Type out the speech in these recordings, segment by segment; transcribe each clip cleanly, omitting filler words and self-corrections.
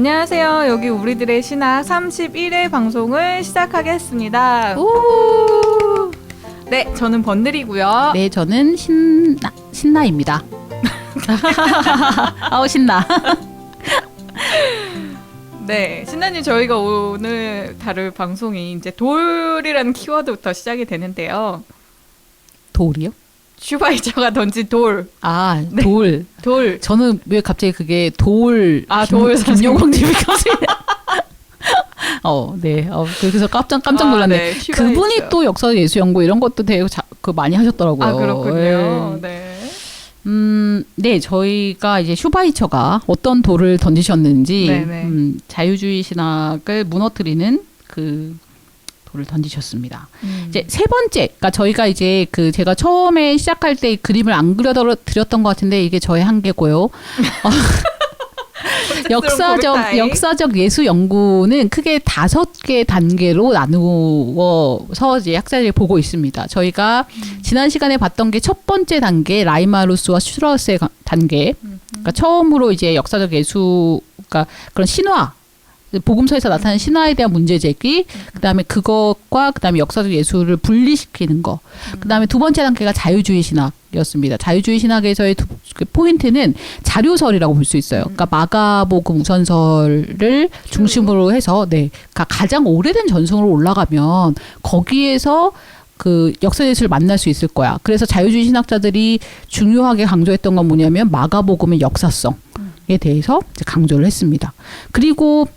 안녕하세요. 여기 우리들의 신학 31회 방송을 시작하겠습니다. 오! 네, 저는 번들이고요. 네, 저는 신나입니다. 아우 신나. 네, 신나님 저희가 오늘 다룰 방송이 이제 돌이라는 키워드부터 시작이 되는데요. 돌이요? 슈바이처가 던진 돌. 아, 네. 돌. 돌. 저는 왜 갑자기 그게 돌. 돌 김용광님이 갑자기. 네. 그래서 깜짝 놀랐네. 네, 그분이 또 역사 예수 연구 이런 것도 되게 많이 하셨더라고요. 아, 그렇군요. 네. 네, 저희가 이제 슈바이처가 어떤 돌을 던지셨는지, 자유주의 신학을 무너뜨리는 그 돌을 던지셨습니다. 이제 세 번째, 그러니까 저희가 이제 제가 처음에 시작할 때 이 그림을 안 그려드렸던 것 같은데 이게 저의 한계고요. 역사적 예수 연구는 크게 5개 단계로 나누어서 이제 학자들이 보고 있습니다. 저희가 지난 시간에 봤던 게 첫 번째 단계, 라이마루스와 슈라우스의 단계. 그러니까 처음으로 이제 역사적 예수, 그러니까 그런 신화, 복음서에서 나타나는 신화에 대한 문제 제기, 그다음에 그것과 그다음에 역사적 예수를 분리시키는 거. 그다음에 두 번째 단계가 자유주의 신학이었습니다. 자유주의 신학에서의 그 포인트는 자료설이라고 볼 수 있어요. 그러니까 마가복음 우선설을 중심으로 해서 그러니까 가장 오래된 전승으로 올라가면 거기에서 그 역사 예수를 만날 수 있을 거야. 그래서 자유주의 신학자들이 중요하게 강조했던 건 뭐냐면 마가복음의 역사성에 대해서 강조를 했습니다. 그리고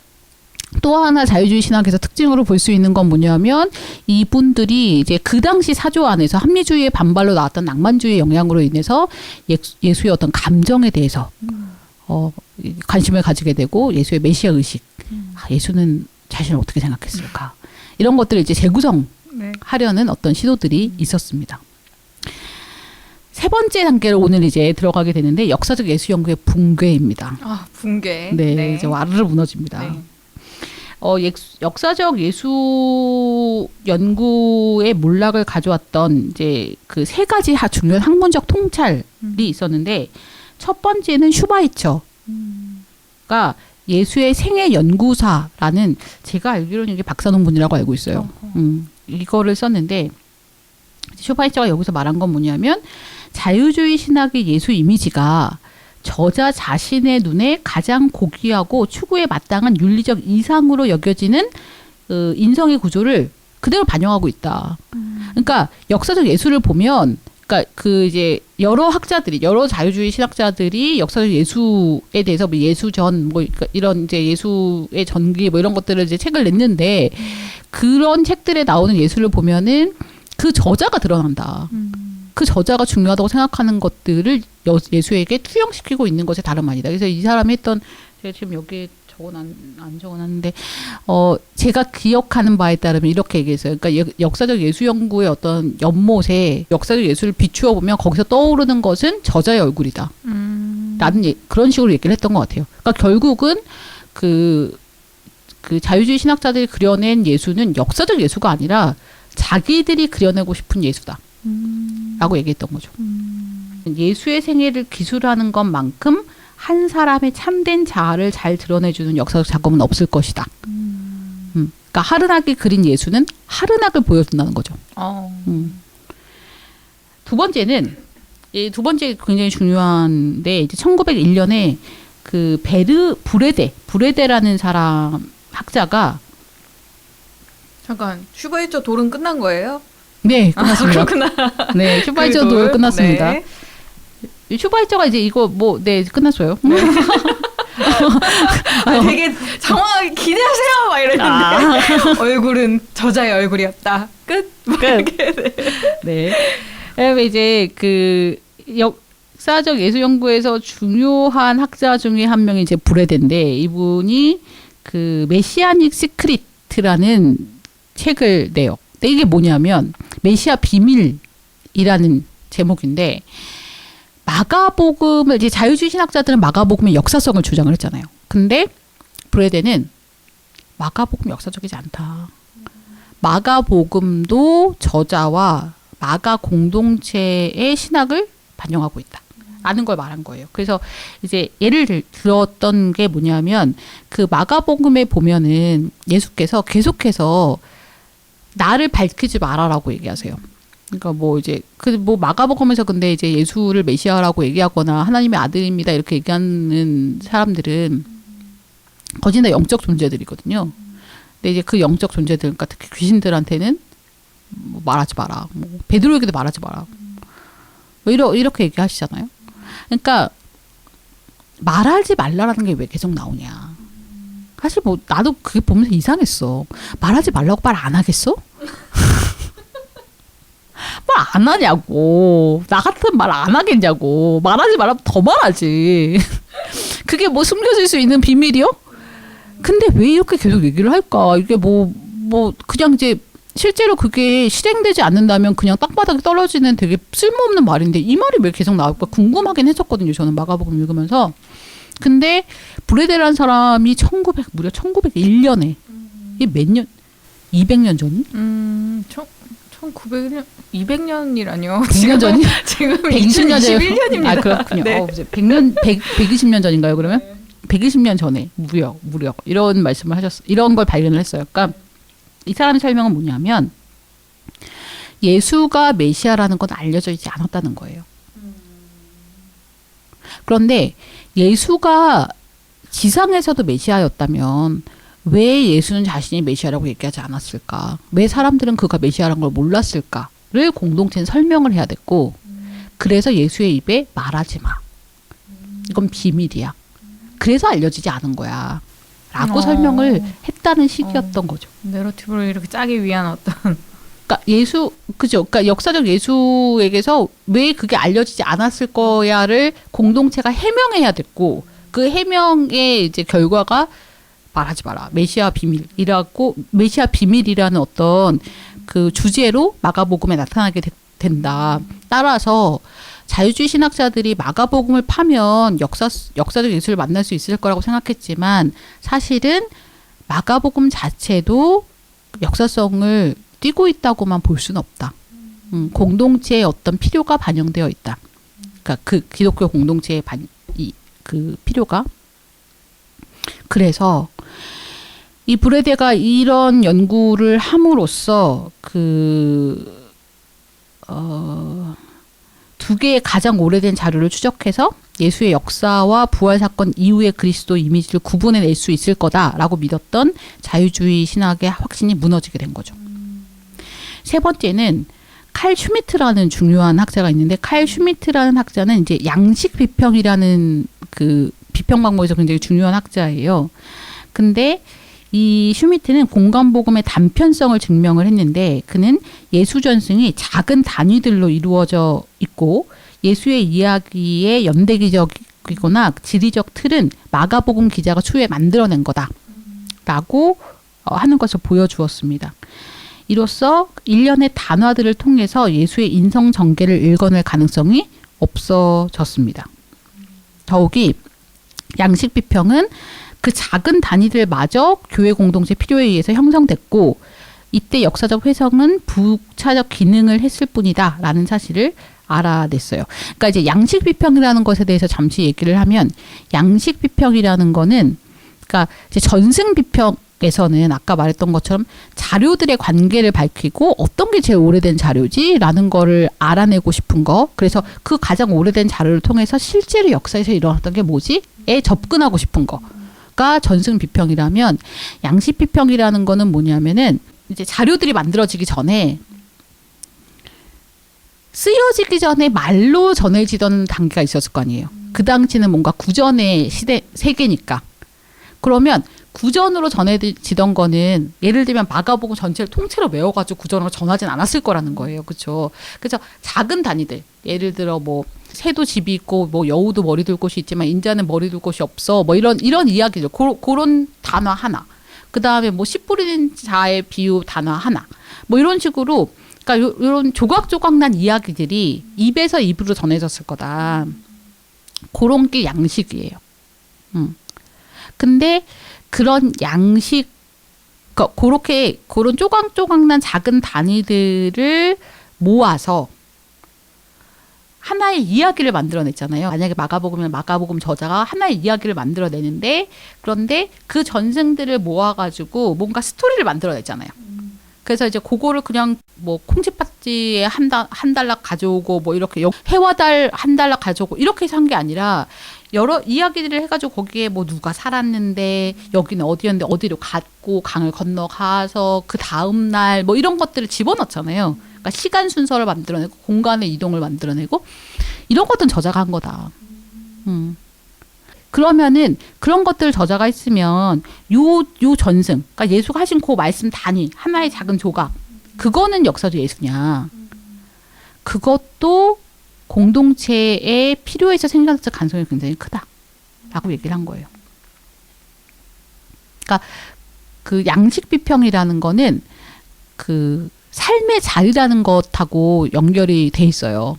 또 하나 자유주의 신학에서 특징으로 볼 수 있는 건 뭐냐면 이분들이 이제 그 당시 사조 안에서 합리주의의 반발로 나왔던 낭만주의의 영향으로 인해서 예수의 어떤 감정에 대해서 관심을 가지게 되고 예수의 메시아 의식, 예수는 자신을 어떻게 생각했을까, 이런 것들을 이제 재구성하려는 어떤 시도들이 있었습니다. 세 번째 단계로 오늘 이제 들어가게 되는데 역사적 예수 연구의 붕괴입니다. 아, 붕괴. 네, 이제 와르르 무너집니다. 네. 역사적 예수 연구의 몰락을 가져왔던 이제 그 세 가지 중요한 학문적 통찰이 있었는데, 첫 번째는 슈바이처가 예수의 생애 연구사라는, 제가 알기로는 이게 박사 논문이라고 알고 있어요. 이거를 썼는데, 슈바이처가 여기서 말한 건 뭐냐면 자유주의 신학의 예수 이미지가 저자 자신의 눈에 가장 고귀하고 추구에 마땅한 윤리적 이상으로 여겨지는 인성의 구조를 그대로 반영하고 있다. 그러니까 역사적 예수를 보면, 그러니까 이제 여러 학자들이, 여러 자유주의 신학자들이 역사적 예수에 대해서 뭐 예수전, 그러니까 이런 이제 예수의 전기 이런 것들을 이제 책을 냈는데, 그런 책들에 나오는 예수를 보면은 그 저자가 드러난다. 그 저자가 중요하다고 생각하는 것들을 예수에게 투영시키고 있는 것이 다름 아니다. 그래서 이 사람이 했던, 제가 지금 여기에 안 적어놨는데, 제가 기억하는 바에 따르면 이렇게 얘기했어요. 그러니까 역사적 예수 연구의 어떤 연못에 역사적 예수를 비추어 보면 거기서 떠오르는 것은 저자의 얼굴이다. 라는 그런 식으로 얘기를 했던 것 같아요. 그러니까 결국은 그 자유주의 신학자들이 그려낸 예수는 역사적 예수가 아니라 자기들이 그려내고 싶은 예수다. 라고 얘기했던 거죠. 예수의 생애를 기술하는 것만큼 한 사람의 참된 자아를 잘 드러내주는 역사적 작업은 없을 것이다. 그러니까 하르낙이 그린 예수는 하르낙을 보여준다는 거죠. 두 번째는, 두 번째 굉장히 중요한데, 이제 1901년에 그 브레데라는 사람 학자가, 잠깐, 슈바이처 돌은 끝난 거예요? 네, 끝났습니다. 그렇구나. 네, 슈바이처 돌 끝났습니다. 네. 슈바이처가 이제 이거 끝났어요. 네. 되게 장황하게 기대하세요 막 이랬는데 얼굴은 저자의 얼굴이었다. 끝. 네. 그다음에 이제 그 역사적 예수 연구에서 중요한 학자 중에 한 명이 이제 브레데인데, 이분이 그 메시아닉 시크릿이라는 책을 내요. 근데 이게 뭐냐면 메시아 비밀이라는 제목인데, 마가복음을, 이제 자유주의 신학자들은 마가복음의 역사성을 주장을 했잖아요. 근데 브레데는 마가복음 역사적이지 않다. 마가복음도 저자와 마가 공동체의 신학을 반영하고 있다. 라는 걸 말한 거예요. 그래서 이제 예를 들었던 게 뭐냐면 그 마가복음에 보면은 예수께서 계속해서 나를 밝히지 마라라고 얘기하세요. 그러니까 뭐 이제 그 뭐 마가복음에서 근데 이제 예수를 메시아라고 얘기하거나 하나님의 아들입니다 이렇게 얘기하는 사람들은 거진 다 영적 존재들이거든요. 근데 이제 그 영적 존재들, 그러니까 특히 귀신들한테는 뭐 말하지 마라. 뭐 베드로에게도 말하지 마라. 뭐 이렇게 얘기하시잖아요. 그러니까 말하지 말라라는 게 왜 계속 나오냐. 사실 뭐 나도 그게 보면서 이상했어. 말하지 말라고 말 안 하겠어? 말 안 하냐고. 나 같으면 말 안 하겠냐고. 말하지 말라면 더 말하지. 그게 뭐 숨겨질 수 있는 비밀이요? 근데 왜 이렇게 계속 얘기를 할까? 이게 뭐 그냥 이제 실제로 그게 실행되지 않는다면 그냥 땅바닥에 떨어지는 되게 쓸모없는 말인데 이 말이 왜 계속 나올까 궁금하긴 했었거든요. 저는 마가복음 읽으면서. 근데 브레데라는 사람이 무려 1901년에 이게 몇 년? 200년 전이? 1900년 200년이라뇨. 100년 전이? 지금 120년 전. 2021년입니다. 아, 그렇군요. 네. 120년 전인가요, 그러면? 120년 전에 무려 이런 말씀을 하셨어요. 이런 걸 발견을 했어요. 그러니까 이 사람의 설명은 뭐냐면 예수가 메시아라는 건 알려져 있지 않았다는 거예요. 그런데 예수가 지상에서도 메시아였다면 왜 예수는 자신이 메시아라고 얘기하지 않았을까? 왜 사람들은 그가 메시아라는 걸 몰랐을까를 공동체는 설명을 해야 됐고 그래서 예수의 입에 말하지 마. 이건 비밀이야. 그래서 알려지지 않은 거야. 라고 설명을 했다는 시기였던 거죠. 내러티브를 이렇게 짜기 위한 어떤 그러니까 그죠? 그러니까 역사적 예수에게서 왜 그게 알려지지 않았을 거야를 공동체가 해명해야 됐고 그 해명의 이제 결과가 말하지 마라. 메시아 비밀이라는 어떤 그 주제로 마가복음에 나타나게 된다. 따라서 자유주의 신학자들이 마가복음을 파면 역사적 예수를 만날 수 있을 거라고 생각했지만 사실은 마가복음 자체도 역사성을 띠고 있다고만 볼 수는 없다. 공동체의 어떤 필요가 반영되어 있다. 그러니까 그 기독교 공동체의 그 필요가. 그래서 이 브레데가 이런 연구를 함으로써 두 개의 가장 오래된 자료를 추적해서 예수의 역사와 부활 사건 이후의 그리스도 이미지를 구분해낼 수 있을 거다라고 믿었던 자유주의 신학의 확신이 무너지게 된 거죠. 세 번째는 칼 슈미트라는 중요한 학자가 있는데 칼 슈미트라는 학자는 이제 양식 비평이라는 그 비평 방법에서 굉장히 중요한 학자예요. 근데 이 슈미트는 공간복음의 단편성을 증명을 했는데 그는 예수 전승이 작은 단위들로 이루어져 있고 예수의 이야기의 연대기적이거나 지리적 틀은 마가복음 기자가 추후에 만들어낸 거다라고 하는 것을 보여주었습니다. 이로써 일련의 단화들을 통해서 예수의 인성 전개를 읽어낼 가능성이 없어졌습니다. 더욱이 양식 비평은 그 작은 단위들마저 교회 공동체 필요에 의해서 형성됐고 이때 역사적 회성은 부차적 기능을 했을 뿐이다 라는 사실을 알아냈어요. 그러니까 이제 양식 비평이라는 것에 대해서 잠시 얘기를 하면 양식 비평이라는 거는 그러니까 이제 전승 비평에서는 아까 말했던 것처럼 자료들의 관계를 밝히고 어떤 게 제일 오래된 자료지라는 거를 알아내고 싶은 거. 그래서 그 가장 오래된 자료를 통해서 실제로 역사에서 일어났던 게 뭐지?에 접근하고 싶은 거가 전승 비평이라면 양식 비평이라는 거는 뭐냐면은 이제 자료들이 만들어지기 전에 쓰여지기 전에 말로 전해지던 단계가 있었을 거 아니에요. 그 당시는 뭔가 구전의 세계니까. 그러면 구전으로 전해지던 거는 예를 들면 마가복음 전체를 통째로 외워가지고 구전으로 전하진 않았을 거라는 거예요. 그렇죠? 그래서 작은 단위들, 예를 들어 뭐 새도 집이 있고 뭐 여우도 머리 둘 곳이 있지만 인자는 머리 둘 곳이 없어. 뭐 이런 이야기죠. 그런 단어 하나. 그 다음에 뭐 씨 뿌리는 자의 비유 단어 하나. 뭐 이런 식으로 그러니까 이런 조각조각 난 이야기들이 입에서 입으로 전해졌을 거다. 그런 게 양식이에요. 근데 그런 양식, 그렇게 그런 조각조각 난 작은 단위들을 모아서 하나의 이야기를 만들어냈잖아요. 만약에 마가복음이면 마가복음 저자가 하나의 이야기를 만들어내는데 그런데 그 전승들을 모아가지고 뭔가 스토리를 만들어냈잖아요. 그래서 이제 그거를 그냥 뭐 콩쥐팥지에 한 달락 가져오고 뭐 이렇게 해와달 한 달락 가져오고 이렇게 해서 한 게 아니라 여러 이야기들을 해가지고 거기에 뭐 누가 살았는데 여기는 어디였는데 어디로 갔고 강을 건너가서 그 다음 날 뭐 이런 것들을 집어넣잖아요. 그러니까 시간 순서를 만들어내고 공간의 이동을 만들어내고 이런 것들은 저자가 한 거다. 그러면은 그런 것들 저자가 했으면 요 전승, 그러니까 예수가 하신 그 말씀 단위 하나의 작은 조각, 그거는 역사도 예수냐? 그것도 공동체에 필요해서 생겨났을 가능성이 굉장히 크다라고 얘기를 한 거예요. 그러니까 그 양식 비평이라는 거는 그 삶의 자리라는 것하고 연결이 돼 있어요.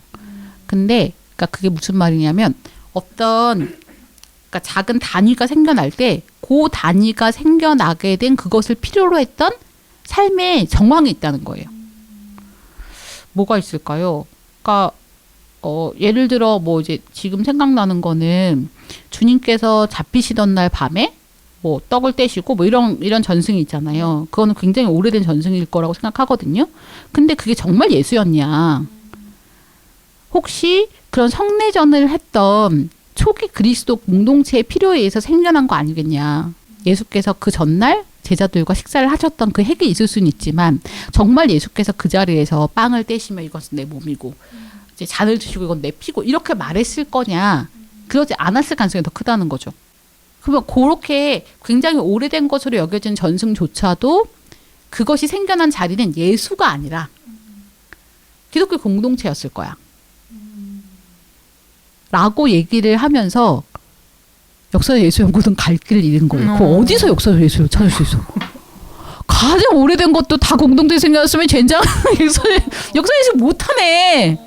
근데 그러니까 그게 무슨 말이냐면 어떤 그러니까 작은 단위가 생겨날 때 그 단위가 생겨나게 된 그것을 필요로 했던 삶의 정황이 있다는 거예요. 뭐가 있을까요? 그러니까 예를 들어 뭐 이제 지금 생각나는 거는 주님께서 잡히시던 날 밤에 뭐 떡을 떼시고 뭐 이런 전승이 있잖아요. 그거는 굉장히 오래된 전승일 거라고 생각하거든요. 근데 그게 정말 예수였냐? 혹시 그런 성례전을 했던 초기 그리스도 공동체의 필요에 의해서 생겨난 거 아니겠냐. 예수께서 그 전날 제자들과 식사를 하셨던 그 핵이 있을 수는 있지만 정말 예수께서 그 자리에서 빵을 떼시며 이것은 내 몸이고 이제 잔을 드시고 이건 내 피고 이렇게 말했을 거냐. 그러지 않았을 가능성이 더 크다는 거죠. 그러면 그렇게 굉장히 오래된 것으로 여겨진 전승조차도 그것이 생겨난 자리는 예수가 아니라 기독교 공동체였을 거야. 라고 얘기를 하면서 역사 예수 연구는 갈 길을 잃은 거예요. 그 어디서 역사 예수를 찾을 수 있어? 가장 오래된 것도 다 공동체에 생겼으면 젠장 역사 예수 못하네.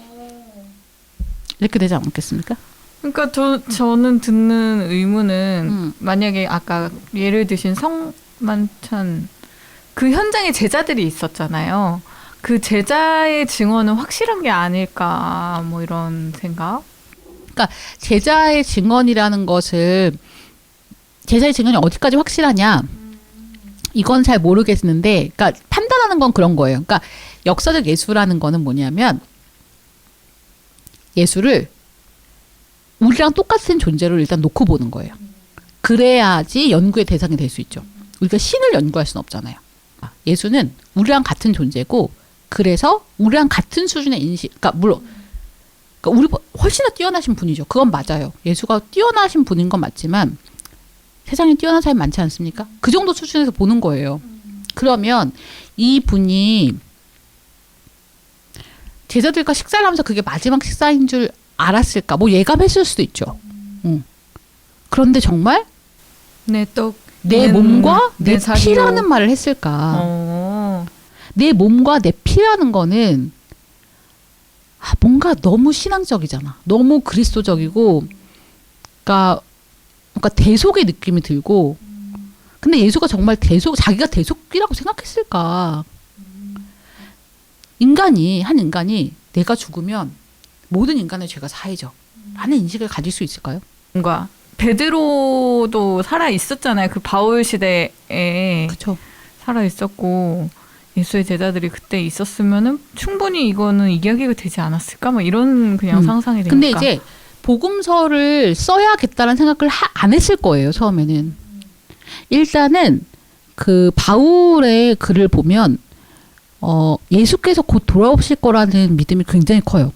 이렇게 되지 않겠습니까? 그러니까 저는 듣는 의문은 만약에 아까 예를 드신 성만찬 그 현장에 제자들이 있었잖아요. 그 제자의 증언은 확실한 게 아닐까 뭐 이런 생각? 그러니까 제자의 증언이라는 것을 제자의 증언이 어디까지 확실하냐? 이건 잘 모르겠는데, 그러니까 판단하는 건 그런 거예요. 그러니까 역사적 예수라는 거는 뭐냐면 예수를 우리랑 똑같은 존재로 일단 놓고 보는 거예요. 그래야지 연구의 대상이 될 수 있죠. 우리가 신을 연구할 수는 없잖아요. 예수는 우리랑 같은 존재고, 그래서 우리랑 같은 수준의 인식, 그러니까 물론 그러니까 우리 훨씬 더 뛰어나신 분이죠. 그건 맞아요. 예수가 뛰어나신 분인 건 맞지만 세상에 뛰어난 사람이 많지 않습니까? 그 정도 수준에서 보는 거예요. 그러면 이 분이 제자들과 식사를 하면서 그게 마지막 식사인 줄 알았을까? 뭐 예감했을 수도 있죠. 그런데 정말 내 몸과 내 피라는 말을 했을까? 내 몸과 내 피라는 거는 뭔가 너무 신앙적이잖아. 너무 그리스도적이고, 그러니까 대속의 느낌이 들고, 근데 예수가 정말 자기가 대속이라고 생각했을까? 한 인간이 내가 죽으면 모든 인간의 죄가 사해져. 라는 인식을 가질 수 있을까요? 뭔가 베드로도 살아 있었잖아요. 그 바울 시대에 그렇죠. 살아 있었고 예수의 제자들이 그때 있었으면은 충분히 이거는 이야기가 되지 않았을까? 뭐 이런 그냥 상상이 되니까. 근데 이제 복음서를 써야겠다는 생각을 안 했을 거예요. 처음에는. 일단은 그 바울의 글을 보면 예수께서 곧 돌아오실 거라는 믿음이 굉장히 커요.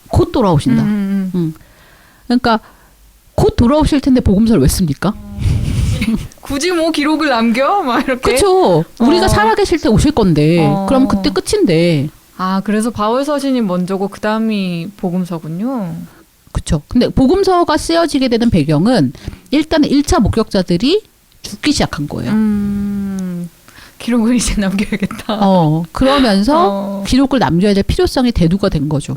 곧 돌아오신다. 그러니까 곧 돌아오실 텐데 복음서를 왜 씁니까? 굳이 뭐 기록을 남겨? 막 이렇게. 그렇죠. 우리가 살아계실 때 오실 건데 그럼 그때 끝인데. 아, 그래서 바울 서신이 먼저고 그 다음이 복음서군요. 그렇죠. 근데 복음서가 쓰여지게 되는 배경은 일단은 1차 목격자들이 죽기 시작한 거예요. 기록을 이제 남겨야겠다. 그러면서 기록을 남겨야 될 필요성이 대두가 된 거죠.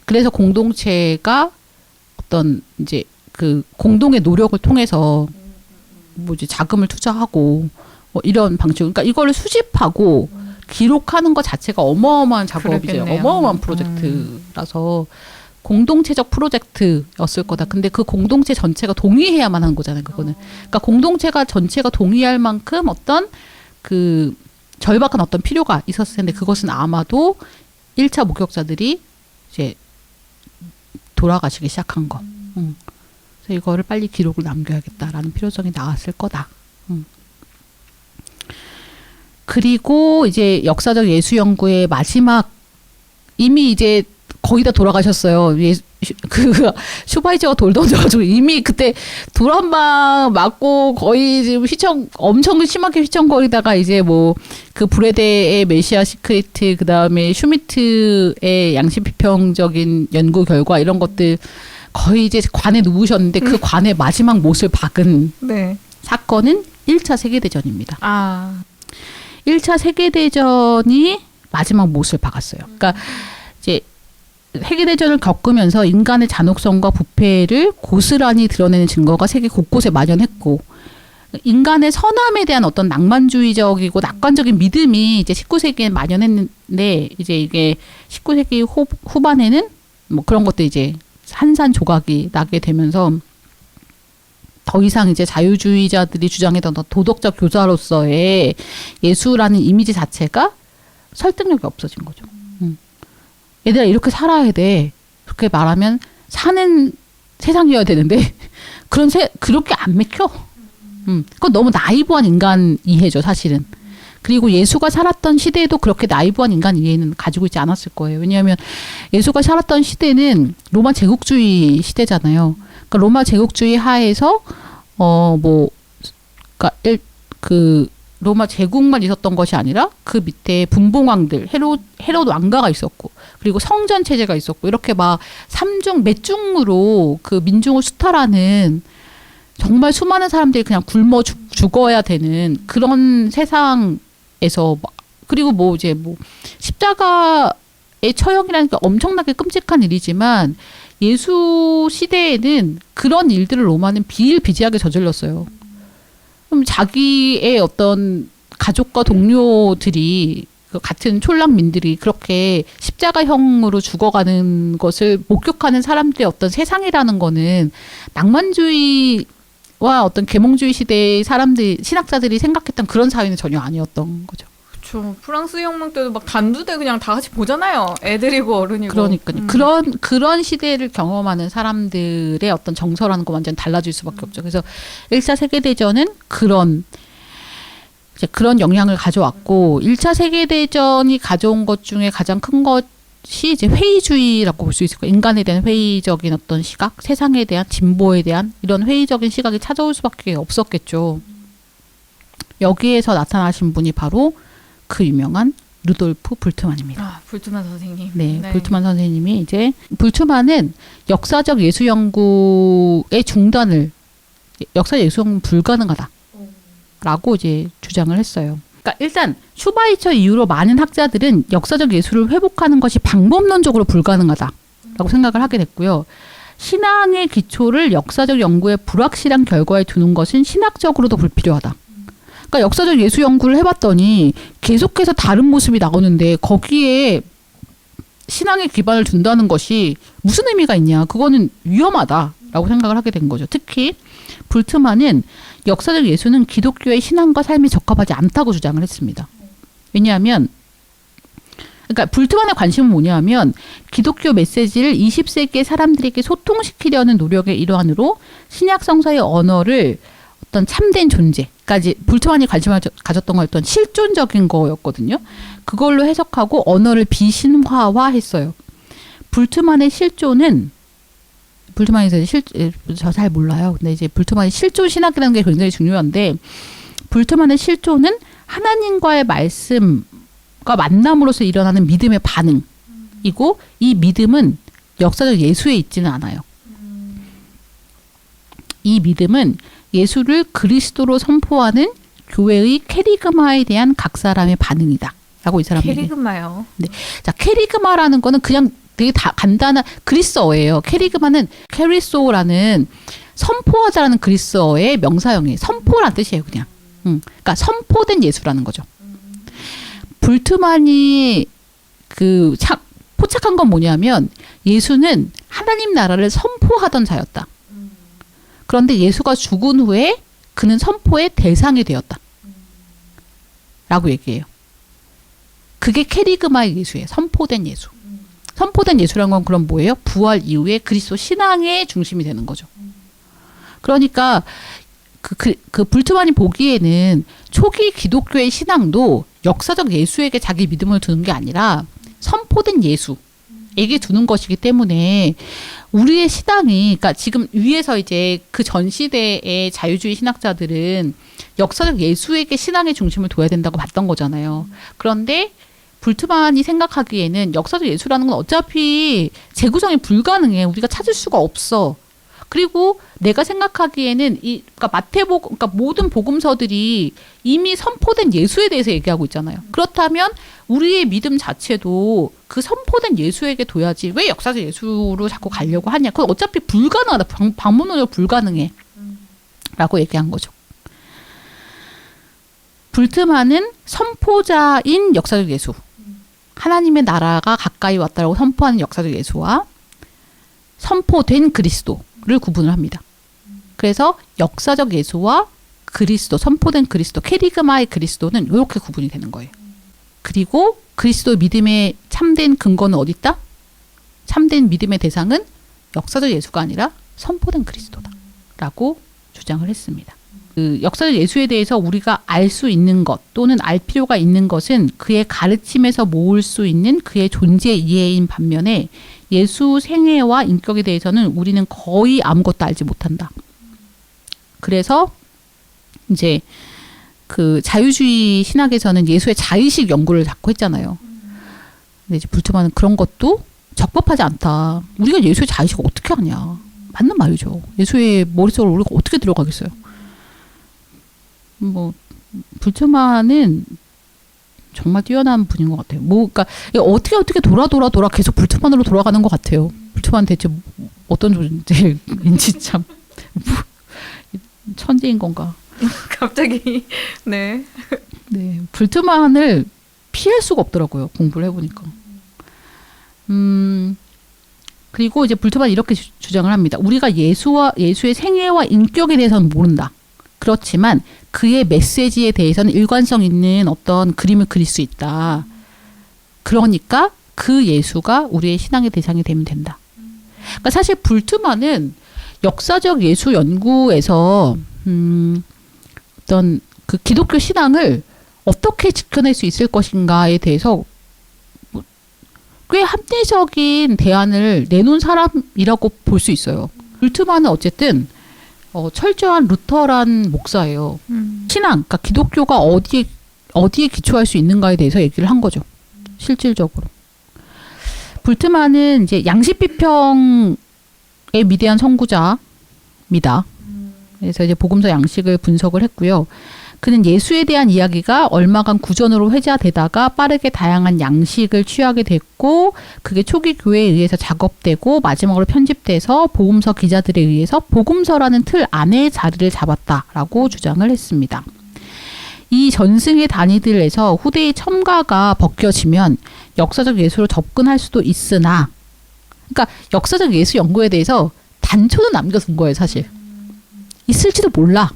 그래서 공동체가 어떤 이제 그 공동의 노력을 통해서 뭐 이제 자금을 투자하고 뭐 이런 방식, 그러니까 이거를 수집하고 기록하는 것 자체가 어마어마한 작업이죠. 그러겠네요. 어마어마한 프로젝트라서 공동체적 프로젝트였을 거다. 근데 그 공동체 전체가 동의해야만 한 거잖아요. 그거는. 그러니까 공동체가 전체가 동의할 만큼 어떤 그 절박한 어떤 필요가 있었을 텐데 그것은 아마도 1차 목격자들이 이제 돌아가시기 시작한 거. 그래서 이거를 빨리 기록을 남겨야겠다라는 필요성이 나왔을 거다. 그리고 이제 역사적 예수 연구의 마지막 이미 이제 거의 다 돌아가셨어요. 그 슈바이처가 돌 던져가지고 이미 그때 돌 한 방 맞고 거의 지금 엄청 심하게 휘청거리다가 이제 뭐 그 브레데의 메시아 시크릿 그 다음에 슈미트의 양심 비평적인 연구 결과 이런 것들 거의 이제 관에 누우셨는데 그 관의 마지막 못을 박은 네. 사건은 1차 세계대전입니다. 아. 1차 세계대전이 마지막 못을 박았어요. 그러니까 이제 세계대전을 겪으면서 인간의 잔혹성과 부패를 고스란히 드러내는 증거가 세계 곳곳에 만연했고 인간의 선함에 대한 어떤 낭만주의적이고 낙관적인 믿음이 이제 19세기에 만연했는데 이제 이게 19세기 후반에는 뭐 그런 것도 이제 산산조각이 나게 되면서 더 이상 이제 자유주의자들이 주장했던 도덕적 교사로서의 예수라는 이미지 자체가 설득력이 없어진 거죠. 얘들아 이렇게 살아야 돼. 그렇게 말하면 사는 세상이어야 되는데 그렇게 안 맥혀. 그건 너무 나이브한 인간 이해죠, 사실은. 그리고 예수가 살았던 시대에도 그렇게 나이브한 인간 이해는 가지고 있지 않았을 거예요. 왜냐하면 예수가 살았던 시대는 로마 제국주의 시대잖아요. 그러니까 로마 제국주의 하에서 로마 제국만 있었던 것이 아니라 그 밑에 분봉왕들, 헤롯 왕가가 있었고, 그리고 성전 체제가 있었고, 이렇게 막 몇 중으로 그 민중을 수탈하는 정말 수많은 사람들이 그냥 굶어 죽어야 되는 그런 세상에서, 그리고 뭐 이제 뭐 십자가의 처형이라는 게 엄청나게 끔찍한 일이지만 예수 시대에는 그런 일들을 로마는 비일비재하게 저질렀어요. 그럼 자기의 어떤 가족과 동료들이 같은 촌락민들이 그렇게 십자가형으로 죽어가는 것을 목격하는 사람들의 어떤 세상이라는 거는 낭만주의와 어떤 계몽주의 시대의 신학자들이 생각했던 그런 사회는 전혀 아니었던 거죠. 그렇죠. 프랑스 혁명 때도 막 단두대 그냥 다 같이 보잖아요. 애들이고 어른이고. 그러니까요. 그런 시대를 경험하는 사람들의 어떤 정서라는 거 완전 달라질 수밖에 없죠. 그래서 1차 세계대전은 그런 영향을 가져왔고 1차 세계대전이 가져온 것 중에 가장 큰 것이 이제 회의주의라고 볼 수 있을 거예요. 인간에 대한 회의적인 어떤 시각, 세상에 대한 진보에 대한 이런 회의적인 시각이 찾아올 수밖에 없었겠죠. 여기에서 나타나신 분이 바로 그 유명한 루돌프 불트만입니다. 아, 불트만 선생님. 네, 불트만 선생님이 이제 불트만은 역사적 예수 연구의 중단을 역사 예수 연구는 불가능하다라고 이제 주장을 했어요. 그러니까 일단 슈바이처 이후로 많은 학자들은 역사적 예수를 회복하는 것이 방법론적으로 불가능하다라고 생각을 하게 됐고요. 신앙의 기초를 역사적 연구의 불확실한 결과에 두는 것은 신학적으로도 불필요하다. 그러니까 역사적 예수 연구를 해봤더니 계속해서 다른 모습이 나오는데 거기에 신앙의 기반을 둔다는 것이 무슨 의미가 있냐. 그거는 위험하다라고 생각을 하게 된 거죠. 특히 불트만은 역사적 예수는 기독교의 신앙과 삶에 적합하지 않다고 주장을 했습니다. 왜냐하면 그러니까 불트만의 관심은 뭐냐면 기독교 메시지를 20세기의 사람들에게 소통시키려는 노력의 일환으로 신약 성서의 언어를 어떤 참된 존재까지 불트만이 관심을 가졌던 거였던 실존적인 거였거든요. 그걸로 해석하고 언어를 비신화화했어요. 불트만의 실존은 불트만이 저 잘 몰라요. 근데 이제 불트만의 실존 신학이라는 게 굉장히 중요한데 불트만의 실존은 하나님과의 말씀과 만남으로써 일어나는 믿음의 반응이고 이 믿음은 역사적 예수에 있지는 않아요. 이 믿음은 예수를 그리스도로 선포하는 교회의 캐리그마에 대한 각 사람의 반응이다. 라고 이 사람이 캐리그마요. 네. 자, 캐리그마라는 거는 그냥 되게 간단한 그리스어예요. 캐리그마는 캐리소라는 선포하자라는 그리스어의 명사형이에요. 선포란 뜻이에요, 그냥. 그러니까 선포된 예수라는 거죠. 불트만이 포착한 건 뭐냐면 예수는 하나님 나라를 선포하던 자였다. 그런데 예수가 죽은 후에 그는 선포의 대상이 되었다. 라고 얘기해요. 그게 캐리그마의 예수예요. 선포된 예수. 선포된 예수란 건 그럼 뭐예요? 부활 이후에 그리스도 신앙의 중심이 되는 거죠. 그러니까 그 불트만이 보기에는 초기 기독교의 신앙도 역사적 예수에게 자기 믿음을 두는 게 아니라 선포된 예수에게 두는 것이기 때문에 우리의 신앙이, 그러니까 지금 위에서 이제 그 전 시대의 자유주의 신학자들은 역사적 예수에게 신앙의 중심을 둬야 된다고 봤던 거잖아요. 그런데 불트만이 생각하기에는 역사적 예수라는 건 어차피 재구성이 불가능해. 우리가 찾을 수가 없어. 그리고 내가 생각하기에는 그러니까 그러니까 모든 복음서들이 이미 선포된 예수에 대해서 얘기하고 있잖아요. 그렇다면 우리의 믿음 자체도 그 선포된 예수에게 둬야지. 왜 역사적 예수로 자꾸 가려고 하냐? 그건 어차피 불가능하다. 방문으로 불가능해. 라고 얘기한 거죠. 불트만은 선포자인 역사적 예수. 하나님의 나라가 가까이 왔다라고 선포하는 역사적 예수와 선포된 그리스도를 구분을 합니다. 그래서 역사적 예수와 그리스도, 선포된 그리스도, 캐리그마의 그리스도는 이렇게 구분이 되는 거예요. 그리고 그리스도 믿음의 참된 근거는 어디 있다? 참된 믿음의 대상은 역사적 예수가 아니라 선포된 그리스도다. 라고 주장을 했습니다. 그 역사적 예수에 대해서 우리가 알 수 있는 것 또는 알 필요가 있는 것은 그의 가르침에서 모을 수 있는 그의 존재 이해인 반면에 예수 생애와 인격에 대해서는 우리는 거의 아무것도 알지 못한다. 그래서 이제 그 자유주의 신학에서는 예수의 자의식 연구를 자꾸 했잖아요. 근데 이제 불트만은 그런 것도 적법하지 않다. 우리가 예수의 자의식을 어떻게 하냐. 맞는 말이죠. 예수의 머릿속으로 우리가 어떻게 들어가겠어요. 뭐 불트만은 정말 뛰어난 분인 것 같아요. 그러니까 어떻게 돌아 계속 불트만으로 돌아가는 것 같아요. 불트만 대체 어떤 존재인지 참 천재인 건가? 갑자기 네. 네, 불트만을 피할 수가 없더라고요. 공부를 해보니까. 그리고 이제 불트만이 이렇게 주장을 합니다. 우리가 예수의 생애와 인격에 대해서는 모른다. 그렇지만 그의 메시지에 대해서는 일관성 있는 어떤 그림을 그릴 수 있다. 그러니까 그 예수가 우리의 신앙의 대상이 되면 된다. 그러니까 사실 불트만은 역사적 예수 연구에서 어떤 그 기독교 신앙을 어떻게 지켜낼 수 있을 것인가에 대해서 꽤 합리적인 대안을 내놓은 사람이라고 볼 수 있어요. 불트만은 어쨌든 철저한 루터란 목사예요. 신앙, 그러니까 기독교가 어디에 기초할 수 있는가에 대해서 얘기를 한 거죠. 실질적으로. 불트만은 이제 양식 비평의 위대한 선구자입니다. 그래서 이제 복음서 양식을 분석을 했고요. 그는 예수에 대한 이야기가 얼마간 구전으로 회자되다가 빠르게 다양한 양식을 취하게 됐고 그게 초기 교회에 의해서 작업되고 마지막으로 편집돼서 복음서 기자들에 의해서 복음서라는 틀 안에 자리를 잡았다라고 주장을 했습니다. 이 전승의 단위들에서 후대의 첨가가 벗겨지면 역사적 예수로 접근할 수도 있으나 그러니까 역사적 예수 연구에 대해서 단초는 남겨둔 거예요. 사실. 있을지도 몰라.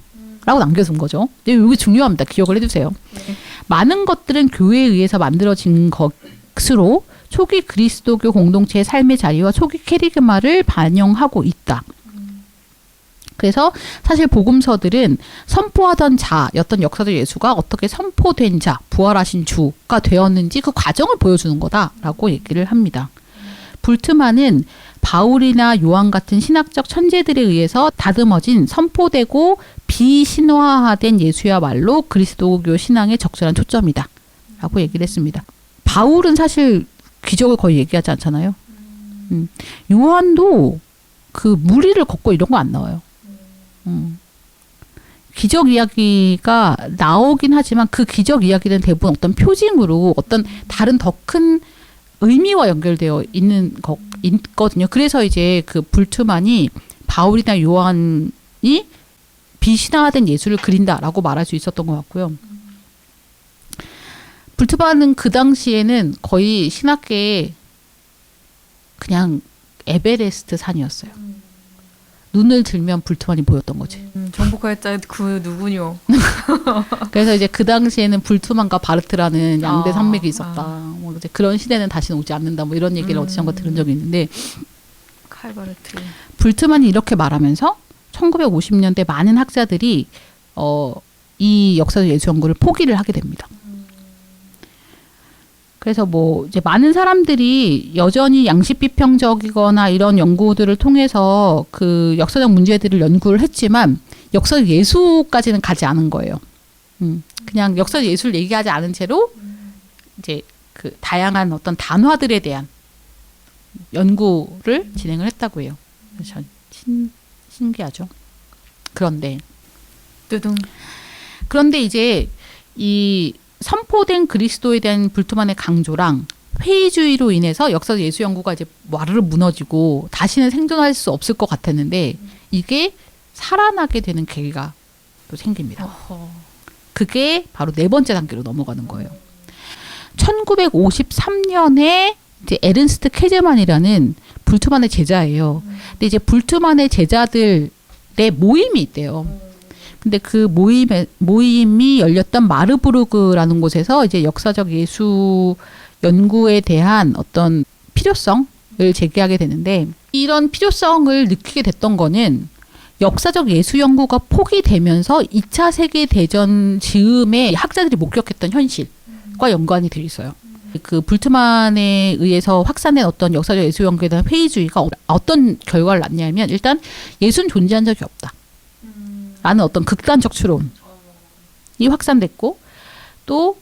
라고 남겨둔 거죠. 이게 중요합니다. 기억을 해두세요. 네. 많은 것들은 교회에 의해서 만들어진 것으로 초기 그리스도교 공동체의 삶의 자리와 초기 캐리그마를 반영하고 있다. 그래서 사실 복음서들은 선포하던 자였던 역사적 예수가 어떻게 선포된 자, 부활하신 주가 되었는지 그 과정을 보여주는 거다라고 얘기를 합니다. 불트만은 바울이나 요한 같은 신학적 천재들에 의해서 다듬어진 선포되고 비신화화된 예수야말로 그리스도교 신앙의 적절한 초점이다 라고 얘기를 했습니다. 바울은 사실 기적을 거의 얘기하지 않잖아요. 요한도 그 무리를 걷고 이런 거 안 나와요. 기적 이야기가 나오긴 하지만 그 기적 이야기는 대부분 어떤 표징으로 어떤 다른 더 큰 의미와 연결되어 있거든요. 그래서 이제 그 불트만이 바울이나 요한이 비신화된 예수를 그린다라고 말할 수 있었던 것 같고요. 불트만은 그 당시에는 거의 신학계의 그냥 에베레스트 산이었어요. 눈을 들면 불트만이 보였던 거지. 정복할자 그 누구뇨? 그래서 이제 그 당시에는 불트만과 바르트라는 양대 아, 산맥이 있었다. 뭐 이제 그런 시대는 다시는 오지 않는다. 뭐 이런 얘기를 어디선가 들은 적이 있는데 칼바르트. 불트만이 이렇게 말하면서 1950년대 많은 학자들이 이 역사적 예수 연구를 포기를 하게 됩니다. 그래서 뭐 이제 많은 사람들이 여전히 양식 비평적이거나 이런 연구들을 통해서 그 역사적 문제들을 연구를 했지만 역사적 예수까지는 가지 않은 거예요. 그냥 역사적 예수를 얘기하지 않은 채로 이제 그 다양한 어떤 단화들에 대한 연구를 진행을 했다고 해요. 그래서 전 신기하죠. 그런데 이제 이 선포된 그리스도에 대한 불트만의 강조랑 회의주의로 인해서 역사적 예수 연구가 이제 와르르 무너지고 다시는 생존할 수 없을 것 같았는데 이게 살아나게 되는 계기가 또 생깁니다. 그게 바로 네 번째 단계로 넘어가는 거예요. 1953년에 이제 에른스트 케제만이라는 불트만의 제자예요. 근데 이제 불트만의 제자들의 모임이 있대요. 근데 그 모임이 열렸던 마르부르그라는 곳에서 이제 역사적 예수 연구에 대한 어떤 필요성을 제기하게 되는데 이런 필요성을 느끼게 됐던 거는 역사적 예수 연구가 포기되면서 2차 세계대전 즈음에 학자들이 목격했던 현실과 연관이 되어 있어요. 그 불트만에 의해서 확산된 어떤 역사적 예수 연구에 대한 회의주의가 어떤 결과를 낳냐면 일단 예수는 존재한 적이 없다. 라는 어떤 극단적 추론이 확산됐고 또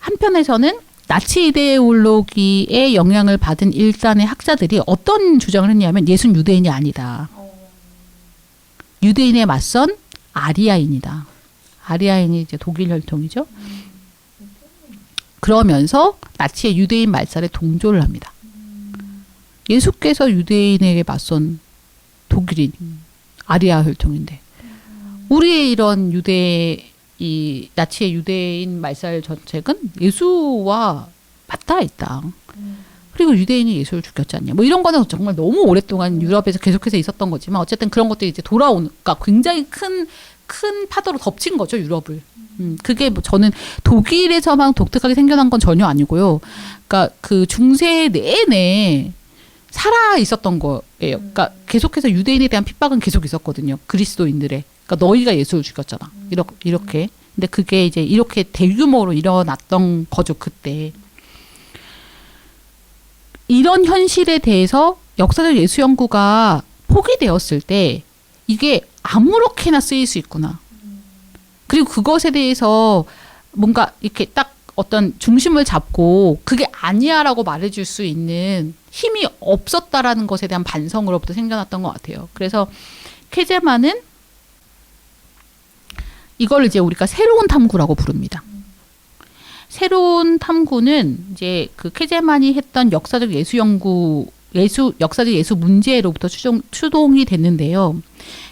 한편에서는 나치 이데올로기의 영향을 받은 일단의 학자들이 어떤 주장을 했냐면 예수는 유대인이 아니다. 유대인에 맞선 아리아인이다. 아리아인이 이제 독일 혈통이죠. 그러면서 나치의 유대인 말살에 동조를 합니다. 예수께서 유대인에게 맞선 독일인 아리아 혈통인데 우리의 이런 이 나치의 유대인 말살 정책은 예수와 맞닿아 있다. 그리고 유대인이 예수를 죽였지 않냐. 뭐 이런 거는 정말 너무 오랫동안 유럽에서 계속해서 있었던 거지만 어쨌든 그런 것들이 이제 돌아오니까 굉장히 큰 파도로 덮친 거죠, 유럽을. 그게 뭐 저는 독일에서만 독특하게 생겨난 건 전혀 아니고요. 그러니까 그 중세 내내 살아 있었던 거예요. 그러니까 계속해서 유대인에 대한 핍박은 계속 있었거든요. 그리스도인들의. 그러니까 너희가 예수를 죽였잖아. 이렇게. 근데 그게 이제 이렇게 대규모로 일어났던 거죠, 그때. 이런 현실에 대해서 역사적 예수 연구가 포기되었을 때 이게 아무렇게나 쓰일 수 있구나. 그리고 그것에 대해서 뭔가 이렇게 딱 어떤 중심을 잡고 그게 아니야라고 말해줄 수 있는 힘이 없었다라는 것에 대한 반성으로부터 생겨났던 것 같아요. 그래서 케제만은 이걸 이제 우리가 새로운 탐구라고 부릅니다. 새로운 탐구는 이제 그 케제만이 했던 역사적 예수 연구, 역사적 예수 문제로부터 추동이 됐는데요.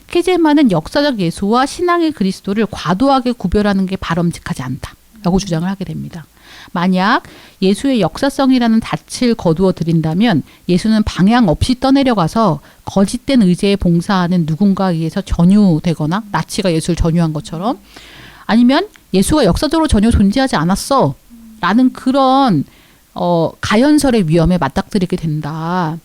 케제만은 역사적 예수와 신앙의 그리스도를 과도하게 구별하는 게 바람직하지 않다라고 주장을 하게 됩니다. 만약 예수의 역사성이라는 닻을 거두어 들인다면 예수는 방향 없이 떠내려가서 거짓된 의제에 봉사하는 누군가에 의해서 전유되거나 나치가 예수를 전유한 것처럼 아니면 예수가 역사적으로 전혀 존재하지 않았어 라는 그런 가연설의 위험에 맞닥뜨리게 된다.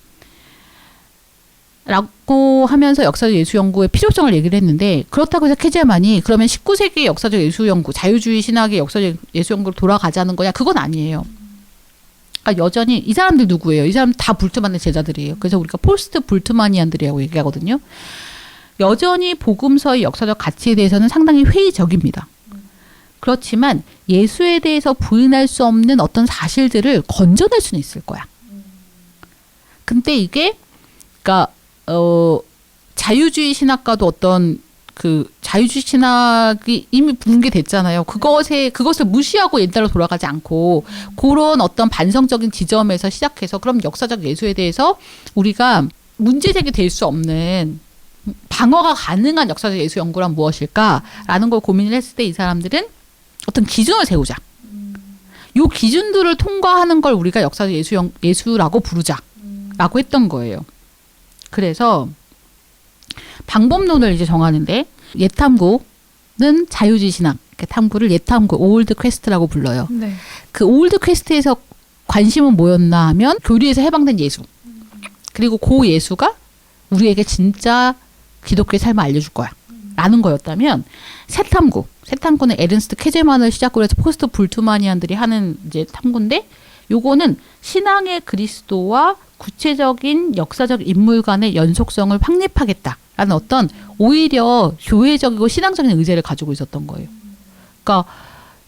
라고 하면서 역사적 예수 연구의 필요성을 얘기를 했는데 그렇다고 해서 케제만이 그러면 19세기의 역사적 예수 연구, 자유주의 신학의 역사적 예수 연구로 돌아가자는 거냐? 그건 아니에요. 그러니까 여전히 이 사람들 누구예요? 이 사람 다 불트만의 제자들이에요. 그래서 우리가 포스트 불트마니안들이라고 얘기하거든요. 여전히 복음서의 역사적 가치에 대해서는 상당히 회의적입니다. 그렇지만 예수에 대해서 부인할 수 없는 어떤 사실들을 건져낼 수는 있을 거야. 근데 이게 그러니까 자유주의 신학과도 어떤 그 자유주의 신학이 이미 붕괴됐잖아요. 그것을 무시하고 옛날로 돌아가지 않고 그런 어떤 반성적인 지점에서 시작해서 그럼 역사적 예수에 대해서 우리가 문제 제기될 수 없는 방어가 가능한 역사적 예수 연구란 무엇일까라는 걸 고민을 했을 때 이 사람들은 어떤 기준을 세우자. 요 요 기준들을 통과하는 걸 우리가 역사적 예수라고 부르자라고 했던 거예요. 그래서 방법론을 이제 정하는데 옛탐구는 자유주의 신학, 그 탐구를 옛탐구, 올드 퀘스트라고 불러요. 네. 그 올드 퀘스트에서 관심은 뭐였나 하면 교리에서 해방된 예수. 그리고 그 예수가 우리에게 진짜 기독교의 삶을 알려줄 거야. 라는 거였다면 새 탐구는 에른스트 케제만을 시작으로 해서 포스트 불트마니안들이 하는 이제 탐구인데 요거는 신앙의 그리스도와 구체적인 역사적 인물 간의 연속성을 확립하겠다라는 어떤 오히려 교회적이고 신앙적인 의제를 가지고 있었던 거예요. 그러니까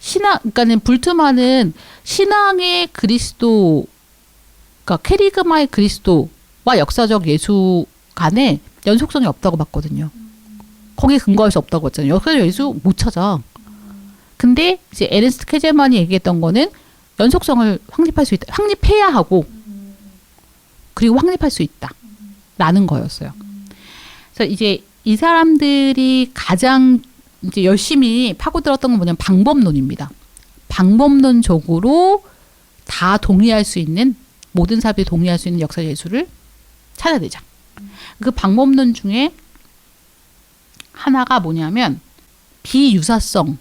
그러니까는 불트만은 신앙의 그리스도, 그러니까 캐리그마의 그리스도와 역사적 예수 간에 연속성이 없다고 봤거든요. 거기에 근거할 수 없다고 했잖아요. 역사적 예수 못 찾아. 근데 이제 에른스트 케제만이 얘기했던 거는 연속성을 확립할 수 있다. 확립해야 하고 그리고 확립할 수 있다. 라는 거였어요. 그래서 이제 이 사람들이 가장 이제 열심히 파고들었던 건 뭐냐면 방법론입니다. 방법론적으로 다 동의할 수 있는, 모든 사람들이 동의할 수 있는 역사 예술을 찾아내자. 그 방법론 중에 하나가 뭐냐면 비유사성의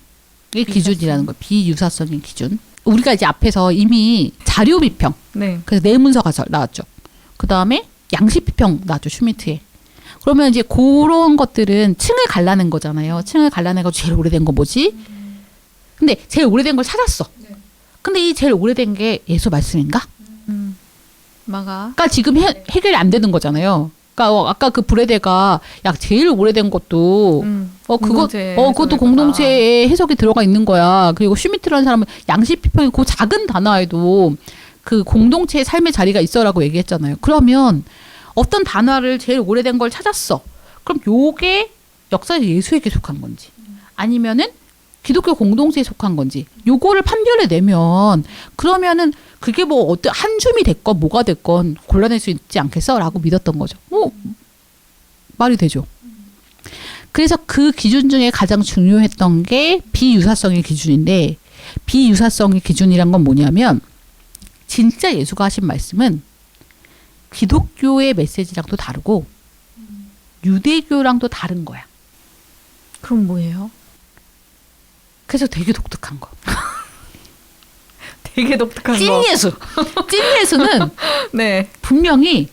기준이라는 거예요. 비유사성의 기준. 우리가 이제 앞에서 이미 자료 비평, 네. 그래서 내문서가 나왔죠. 그 다음에 양식 비평 나왔죠. 슈미트에. 그러면 이제 그런 것들은 층을 갈라낸 거잖아요. 층을 갈라내고 제일 오래된 거 뭐지? 근데 제일 오래된 걸 찾았어. 근데 이 제일 오래된 게 예수 말씀인가? 마가. 그러니까 지금 해결이 안 되는 거잖아요. 그러니까 아까 그 브레데가 야 제일 오래된 것도 그것도 공동체에 해석이 들어가 있는 거야. 그리고 슈미트라는 사람은 양식 비평이 그 작은 단어에도 그 공동체의 삶의 자리가 있어라고 얘기했잖아요. 그러면 어떤 단어를 제일 오래된 걸 찾았어. 그럼 요게 역사적 예수에게 속한 건지 아니면은 기독교 공동체에 속한 건지 요거를 판별해 내면 그러면은 그게 뭐 어떤 한 줌이 됐건 뭐가 됐건 골라낼 수 있지 않겠어라고 믿었던 거죠. 말이 되죠. 그래서 그 기준 중에 가장 중요했던 게 비유사성의 기준인데 비유사성의 기준이란 건 뭐냐면 진짜 예수가 하신 말씀은 기독교의 메시지랑도 다르고 유대교랑도 다른 거야. 그럼 뭐예요? 그래서 되게 독특한 거. 되게 독특한 찐 거. 예수. 찐 예수는 네. 분명히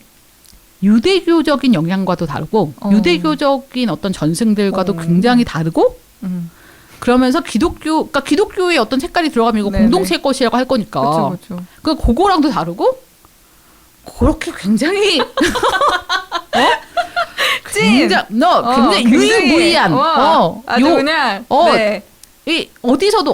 유대교적인 영향과도 다르고 유대교적인 어떤 전승들과도 굉장히 다르고 그러면서 그러니까 기독교의 어떤 색깔이 들어가면 이거 네네. 공동체 것이라고 할 거니까. 그렇죠. 그거랑도 다르고 그렇게 굉장히 굉장히 유일무이한 아주 그냥 네. 이 어디서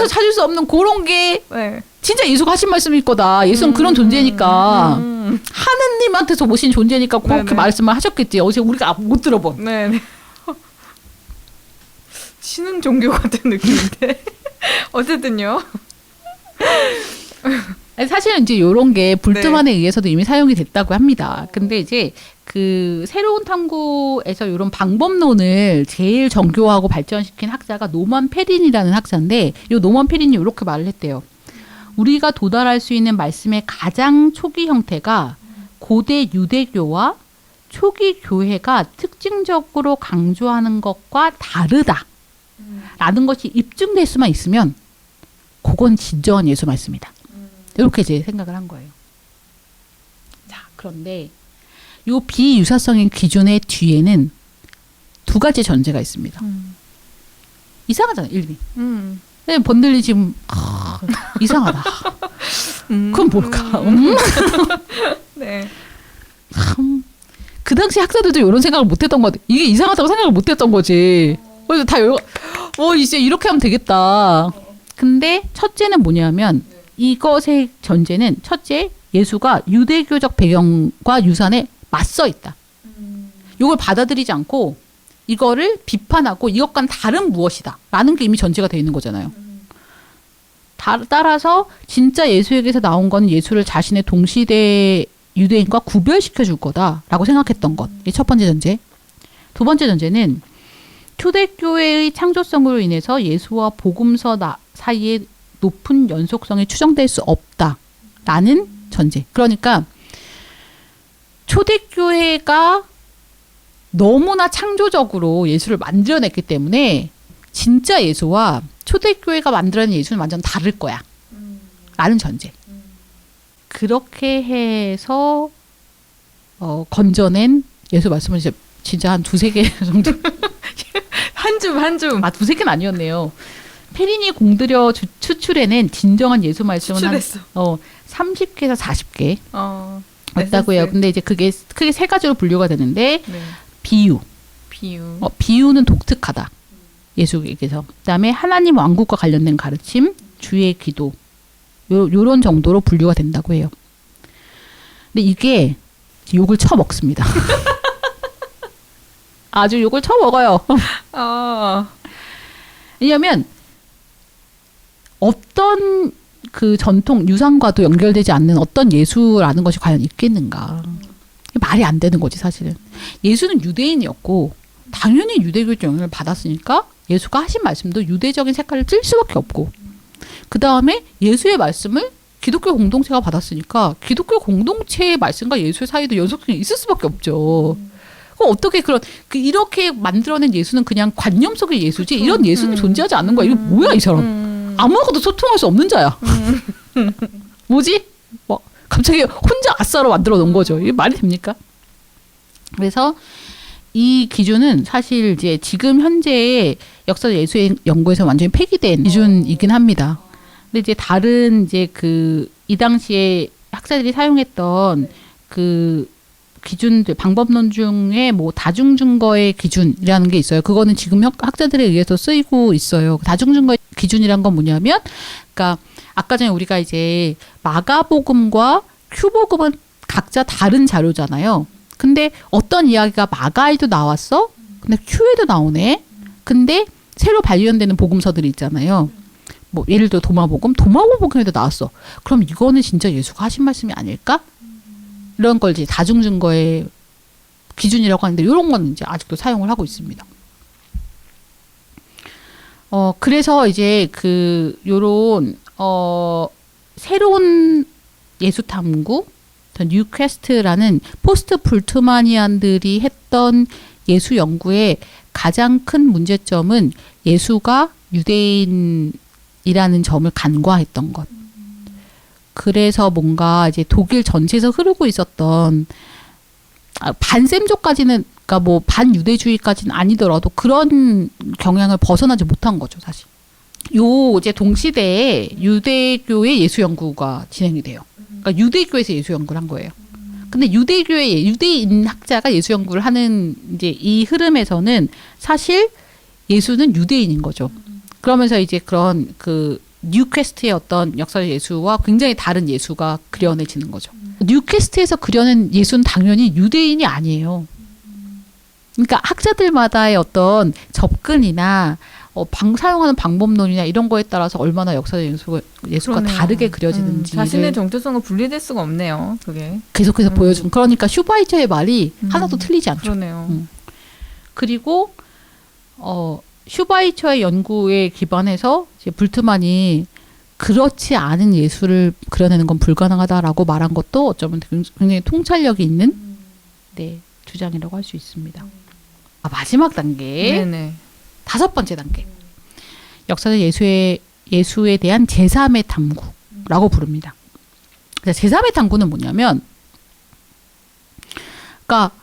찾을 수 없는 그런 게 네. 진짜 예수가 하신 말씀일 거다. 예수는 그런 존재니까 하느님한테서 오신 존재니까 그렇게 네네. 말씀을 하셨겠지. 어제 우리가 못 들어본. 네. 신흥 종교 같은 느낌인데 어쨌든요. 아니, 사실은 이제 요런 게 불트만에 의해서도 이미 사용이 됐다고 합니다. 근데 이제 그 새로운 탐구에서 이런 방법론을 제일 정교하고 발전시킨 학자가 노먼 페린이라는 학자인데 이 노먼 페린이 이렇게 말을 했대요. 우리가 도달할 수 있는 말씀의 가장 초기 형태가 고대 유대교와 초기 교회가 특징적으로 강조하는 것과 다르다라는 것이 입증될 수만 있으면 그건 진정한 예수 말씀이다. 이렇게 이제 생각을 한 거예요. 자, 그런데 요 비유사성의 기준의 뒤에는 두 가지 전제가 있습니다. 이상하잖아요, 일이. 네, 번들리 지금 이상하다. 그건 뭘까? 네. 참, 그 당시 학자들도 이런 생각을 못했던 것 같아. 이게 이상하다고 생각을 못했던 거지. 그래서 다 이제 이렇게 하면 되겠다. 근데 첫째는 뭐냐면 이것의 전제는 첫째 예수가 유대교적 배경과 유산에 맞서 있다. 이걸 받아들이지 않고 이거를 비판하고 이것과는 다른 무엇이다 라는 게 이미 전제가 되어 있는 거잖아요. 따라서 진짜 예수에게서 나온 건 예수를 자신의 동시대 유대인과 구별시켜 줄 거다라고 생각했던 것. 이게 첫 번째 전제. 두 번째 전제는 초대교회의 창조성으로 인해서 예수와 복음서 사이에 높은 연속성이 추정될 수 없다라는 전제. 그러니까 초대교회가 너무나 창조적으로 예수를 만들어냈기 때문에 진짜 예수와 초대교회가 만들어낸 예수는 완전 다를 거야. 라는 전제. 그렇게 해서 건져낸 예수 말씀은 진짜 한 두세 개 정도. 한 줌. 아, 두세 개는 아니었네요. 페린이 공들여 추출해낸 진정한 예수 말씀은 추출했어. 한 30개에서 40개 였다고 해요. 에센스. 근데 이제 그게 크게 세 가지로 분류가 되는데 네. 비유. 비유는 독특하다. 예수에게서. 그다음에 하나님 왕국과 관련된 가르침, 주의 기도. 요런 정도로 분류가 된다고 해요. 근데 이게 욕을 쳐먹습니다. 아주 욕을 쳐먹어요. 왜냐하면 어떤 그 전통 유산과도 연결되지 않는 어떤 예수라는 것이 과연 있겠는가. 말이 안 되는 거지 사실은. 예수는 유대인이었고 당연히 유대교적 영향을 받았으니까 예수가 하신 말씀도 유대적인 색깔을 띌 수밖에 없고, 그 다음에 예수의 말씀을 기독교 공동체가 받았으니까 기독교 공동체의 말씀과 예수의 사이도 연속성이 있을 수밖에 없죠. 어떻게 이렇게 만들어낸 예수는 그냥 관념 속의 예수지, 이런 예수는 존재하지 않는 거야. 이거 뭐야 이 사람. 아무하고도 소통할 수 없는 자야. 뭐지? 갑자기 혼자 아싸로 만들어 놓은 거죠. 이게 말이 됩니까? 그래서 이 기준은 사실 이제 지금 현재의 역사적 예수의 연구에서 완전히 폐기된 기준이긴 합니다. 근데 이제 다른 이제 이 당시에 학자들이 사용했던 그 기준들, 방법론 중에 뭐 다중증거의 기준이라는 게 있어요. 그거는 지금 학자들에 의해서 쓰이고 있어요. 다중증거의 기준이란 건 뭐냐면, 그러니까 아까 전에 우리가 이제 마가복음과 큐복음은 각자 다른 자료잖아요. 근데 어떤 이야기가 마가에도 나왔어? 근데 큐에도 나오네? 근데 새로 발견되는 복음서들이 있잖아요. 뭐 예를 들어 도마복음에도 나왔어. 그럼 이거는 진짜 예수가 하신 말씀이 아닐까? 이런 걸 이제 다중증거의 기준이라고 하는데, 이런 건 이제 아직도 사용을 하고 있습니다. 그래서 이제 요런 새로운 예수 탐구, 뉴퀘스트라는 포스트 불트마니안들이 했던 예수 연구의 가장 큰 문제점은 예수가 유대인이라는 점을 간과했던 것. 그래서 뭔가 이제 독일 전체에서 흐르고 있었던 반셈조까지는, 그러니까 뭐 반유대주의까지는 아니더라도 그런 경향을 벗어나지 못한 거죠, 사실. 이제 동시대에 유대교의 예수 연구가 진행이 돼요. 그러니까 유대교에서 예수 연구를 한 거예요. 근데 유대인 학자가 예수 연구를 하는 이제 이 흐름에서는 사실 예수는 유대인인 거죠. 그러면서 이제 그런 뉴퀘스트의 어떤 역사적 예수와 굉장히 다른 예수가 그려내지는 거죠. 뉴퀘스트에서 그려낸 예수는 당연히 유대인이 아니에요. 그러니까 학자들마다의 어떤 접근이나 사용하는 방법론이나 이런 거에 따라서 얼마나 역사적 예수가 그러네요. 다르게 그려지는지 자신의 정체성을 분리될 수가 없네요. 그게 계속해서 보여준. 그러니까 슈바이처의 말이 하나도 틀리지 않죠. 그러네요. 그리고 슈바이처의 연구에 기반해서 이제 불트만이 그렇지 않은 예수를 그려내는 건 불가능하다라고 말한 것도 어쩌면 굉장히 통찰력이 있는 주장이라고 할 수 있습니다. 마지막 단계, 네네. 5번째 단계, 역사적 예수에 대한 제3의 탐구라고 부릅니다. 제3의 탐구는 뭐냐면, 그러니까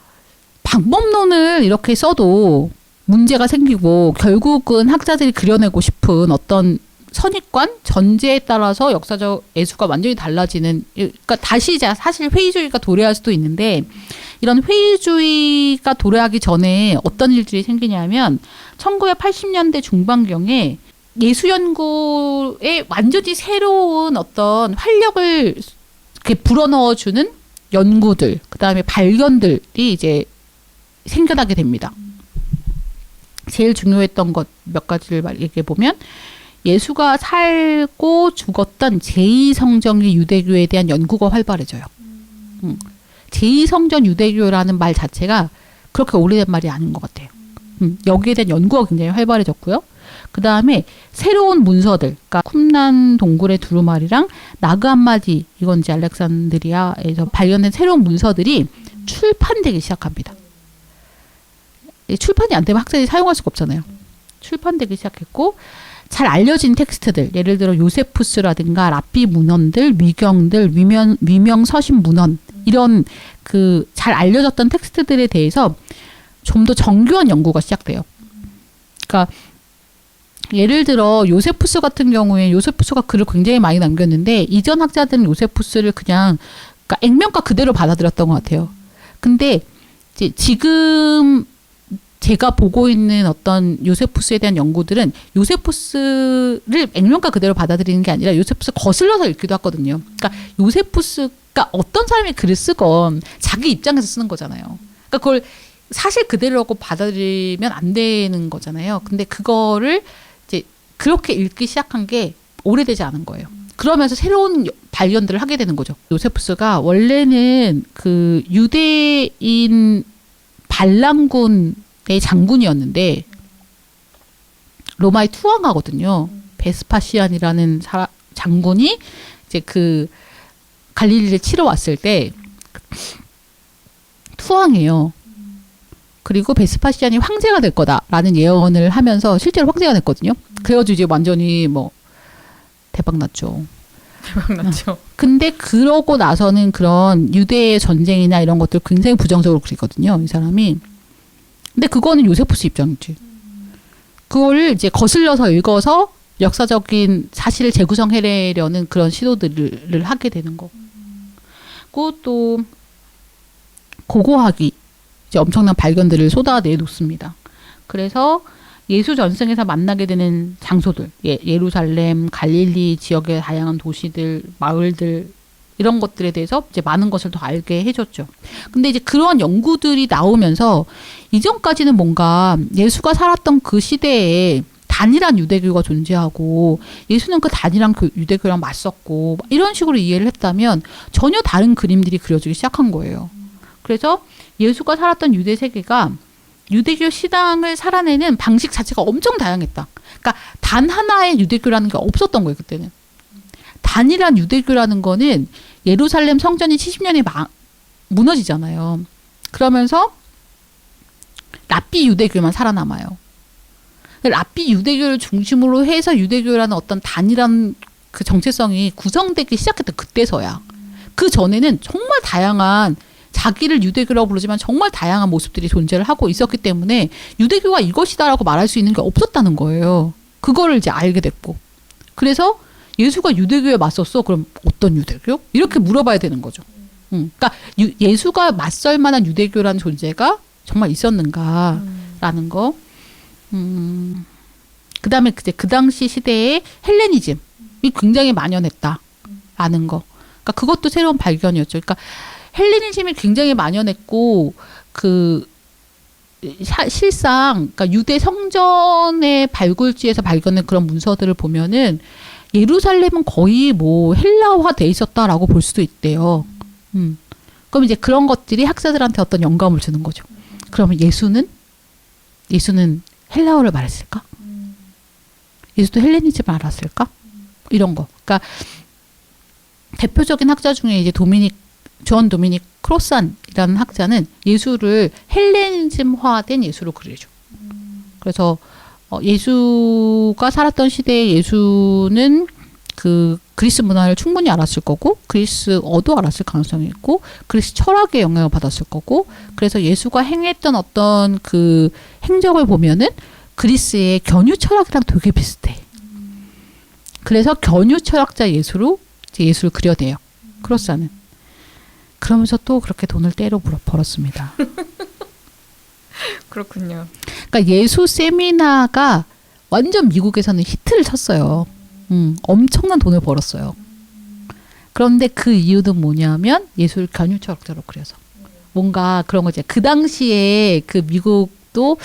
방법론을 이렇게 써도 문제가 생기고 결국은 학자들이 그려내고 싶은 어떤 선입관, 전제에 따라서 역사적 예수가 완전히 달라지는, 그러니까 다시 사실 회의주의가 도래할 수도 있는데, 이런 회의주의가 도래하기 전에 어떤 일들이 생기냐면 1980년대 중반경에 예수 연구에 완전히 새로운 어떤 활력을 이렇게 불어넣어주는 연구들, 그 다음에 발견들이 이제 생겨나게 됩니다. 제일 중요했던 것 몇 가지를 얘기해 보면, 예수가 살고 죽었던 제2성전기 유대교에 대한 연구가 활발해져요. 제2성전 유대교라는 말 자체가 그렇게 오래된 말이 아닌 것 같아요. 여기에 대한 연구가 굉장히 활발해졌고요. 그 다음에 새로운 문서들, 그러니까 쿰란 동굴의 두루마리랑 나그 한 마디, 이건 이제 알렉산드리아에서 발견된 새로운 문서들이 출판되기 시작합니다. 출판이 안 되면 학생이 사용할 수가 없잖아요. 출판되기 시작했고, 잘 알려진 텍스트들, 예를 들어 요세푸스라든가 랍비 문헌들, 미경들, 위명 서신 문헌, 이런 그 잘 알려졌던 텍스트들에 대해서 좀 더 정교한 연구가 시작돼요. 그러니까 예를 들어 요세푸스 같은 경우에 요세푸스가 글을 굉장히 많이 남겼는데 이전 학자들은 요세푸스를 그냥 그러니까 액면가 그대로 받아들였던 것 같아요. 근데 이제 지금 제가 보고 있는 어떤 요세푸스에 대한 연구들은 요세푸스를 액면가 그대로 받아들이는 게 아니라 요세푸스 거슬러서 읽기도 하거든요. 그러니까 요세푸스가 어떤 사람이 글을 쓰건 자기 입장에서 쓰는 거잖아요. 그러니까 그걸 사실 그대로라고 받아들이면 안 되는 거잖아요. 근데 그거를 이제 그렇게 읽기 시작한 게 오래되지 않은 거예요. 그러면서 새로운 발견들을 하게 되는 거죠. 요세푸스가 원래는 그 유대인 반란군의 장군이었는데 로마에 투항하거든요. 베스파시안이라는 장군이 이제 그 갈릴리를 치러 왔을 때 투항해요. 그리고 베스파시안이 황제가 될 거다라는 예언을 하면서 실제로 황제가 됐거든요. 그래가지고 이제 완전히 뭐 대박 났죠. 대박 났죠. 근데 그러고 나서는 그런 유대의 전쟁이나 이런 것들 굉장히 부정적으로 그리거든요. 이 사람이. 근데 그거는 요세푸스 입장이지. 그걸 이제 거슬려서 읽어서 역사적인 사실을 재구성해내려는 그런 시도들을 하게 되는 거. 그것도 고고학이 이제 엄청난 발견들을 쏟아내 놓습니다. 그래서 예수 전승에서 만나게 되는 장소들, 예루살렘, 갈릴리 지역의 다양한 도시들, 마을들 이런 것들에 대해서 이제 많은 것을 더 알게 해줬죠. 근데 이제 그러한 연구들이 나오면서 이전까지는 뭔가 예수가 살았던 그 시대에 단일한 유대교가 존재하고 예수는 그 단일한 유대교랑 맞섰고 이런 식으로 이해를 했다면 전혀 다른 그림들이 그려지기 시작한 거예요. 그래서 예수가 살았던 유대 세계가 유대교 신앙을 살아내는 방식 자체가 엄청 다양했다. 그러니까 단 하나의 유대교라는 게 없었던 거예요, 그때는. 단일한 유대교라는 거는 예루살렘 성전이 70년에 무너지잖아요. 그러면서 랍비 유대교만 살아남아요. 랍비 유대교를 중심으로 해서 유대교라는 어떤 단일한 그 정체성이 구성되기 시작했던 그때서야. 그 전에는 정말 다양한 자기를 유대교라고 부르지만 정말 다양한 모습들이 존재를 하고 있었기 때문에 유대교가 이것이다라고 말할 수 있는 게 없었다는 거예요. 그거를 이제 알게 됐고. 그래서 예수가 유대교에 맞섰어? 그럼 어떤 유대교? 이렇게 물어봐야 되는 거죠. 그러니까 예수가 맞설 만한 유대교라는 존재가 정말 있었는가라는 거. 그다음에 그 당시 시대에 헬레니즘이 굉장히 만연했다라는 거. 그러니까 그것도 새로운 발견이었죠. 그러니까 헬레니즘이 굉장히 만연했고 실상 그러니까 유대 성전의 발굴지에서 발견된 그런 문서들을 보면은 예루살렘은 거의 뭐 헬라화돼 있었다라고 볼 수도 있대요. 그럼 이제 그런 것들이 학자들한테 어떤 영감을 주는 거죠. 그러면 예수는 헬라어를 말했을까? 예수도 헬레니즘을 알았을까? 이런 거. 그러니까 대표적인 학자 중에 이제 존 도미닉 크로산이라는 학자는 예수를 헬레니즘화된 예수로 그려줘. 그래서 예수가 살았던 시대의 예수는 그 그리스 문화를 충분히 알았을 거고 그리스어도 알았을 가능성이 있고 그리스 철학의 영향을 받았을 거고 그래서 예수가 행했던 어떤 그 행적을 보면은 그리스의 견유 철학이랑 되게 비슷해. 그래서 견유 철학자 예수로 이제 예수를 그려내요. 크로산은. 그러면서 또 그렇게 돈을 때로 벌었습니다. 그렇군요. 그러니까 예수 세미나가 완전 미국에서는 히트를 쳤어요. 엄청난 돈을 벌었어요. 그런데 그 이유는 뭐냐면 예수를 견유철학자로 그려서 뭔가 그런 거지. 그 당시에 그 미국도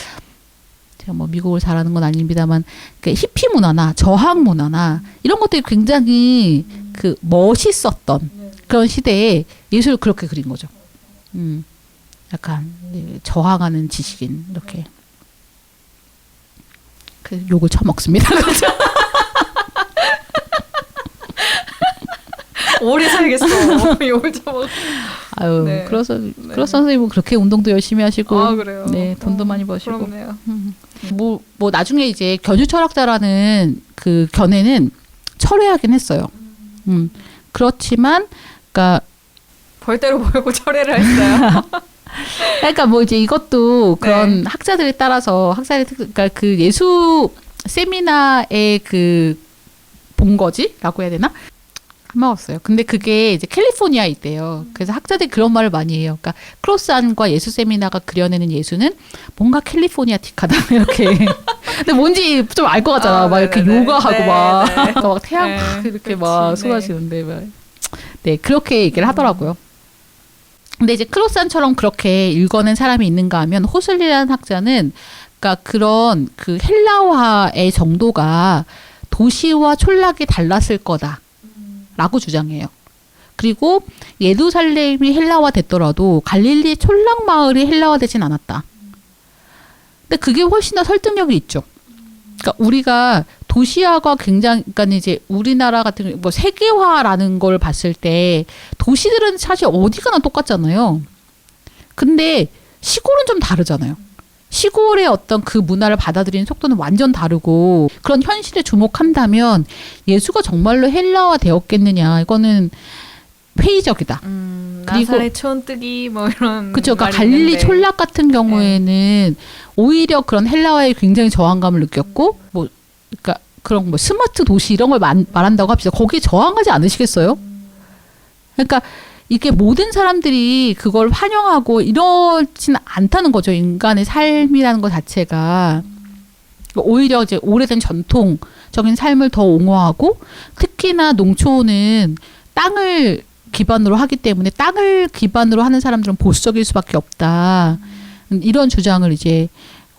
제가 뭐 미국을 잘하는 건 아닙니다만 그 히피 문화나 저항 문화나 이런 것들이 굉장히 그 멋있었던 그런 시대에 예수를 그렇게 그린 거죠. 약간 저항하는 지식인 이렇게. 그 욕을 처먹습니다. 오래 살겠어. 욕을 처먹. 아유, 네. 그래서 네. 그래서 선생님은 그렇게 운동도 열심히 하시고, 아, 그래요? 네, 돈도 많이 버시고. 부럽네요. 뭐 나중에 이제 견주 철학자라는 그 견해는 철회하긴 했어요. 그렇지만, 그러니까 벌대로 벌고 철회를 했어요. 그러니까 뭐 이제 이것도 그런 네. 학자들에 따라서 그러니까 그 예수 세미나의 그 본거지라고 해야 되나? 까먹었어요. 근데 그게 이제 캘리포니아에 있대요. 그래서 학자들이 그런 말을 많이 해요. 그러니까 크로스안과 예수 세미나가 그려내는 예수는 뭔가 캘리포니아틱하다 이렇게. 근데 뭔지 좀 알 것 같잖아. 아, 막 이렇게 네네네. 요가하고 네, 막, 네. 막 태양 네, 막 이렇게 그치, 막 네. 쏟아지는데 막. 네, 그렇게 얘기를 하더라고요. 근데 이제 크로스안처럼 그렇게 읽어낸 사람이 있는가 하면 호슬리라는 학자는 그러니까 그런 그 헬라화의 정도가 도시와 촌락이 달랐을 거다라고 주장해요. 그리고 예루살렘이 헬라화 됐더라도 갈릴리 촌락 마을이 헬라화 되진 않았다. 근데 그게 훨씬 더 설득력이 있죠. 그러니까 우리가 도시화가 굉장히, 그러니까 이제 우리나라 같은 뭐 세계화라는 걸 봤을 때 도시들은 사실 어디 가나 똑같잖아요. 근데 시골은 좀 다르잖아요. 시골의 어떤 그 문화를 받아들이는 속도는 완전 다르고 그런 현실에 주목한다면 예수가 정말로 헬라화 되었겠느냐 이거는 회의적이다. 그리고 나사렛 촌뜨기 뭐 이런. 그렇죠. 그러니까 말이 갈릴리 있는데. 촌락 같은 경우에는 오히려 그런 헬라화에 굉장히 저항감을 느꼈고 뭐 그러니까 그런 뭐 스마트 도시 이런 걸 말한다고 합시다. 거기에 저항하지 않으시겠어요? 그러니까 이게 모든 사람들이 그걸 환영하고 이러지는 않다는 거죠. 인간의 삶이라는 것 자체가. 오히려 이제 오래된 전통적인 삶을 더 옹호하고 특히나 농촌은 땅을 기반으로 하기 때문에 땅을 기반으로 하는 사람들은 보수적일 수밖에 없다. 이런 주장을 이제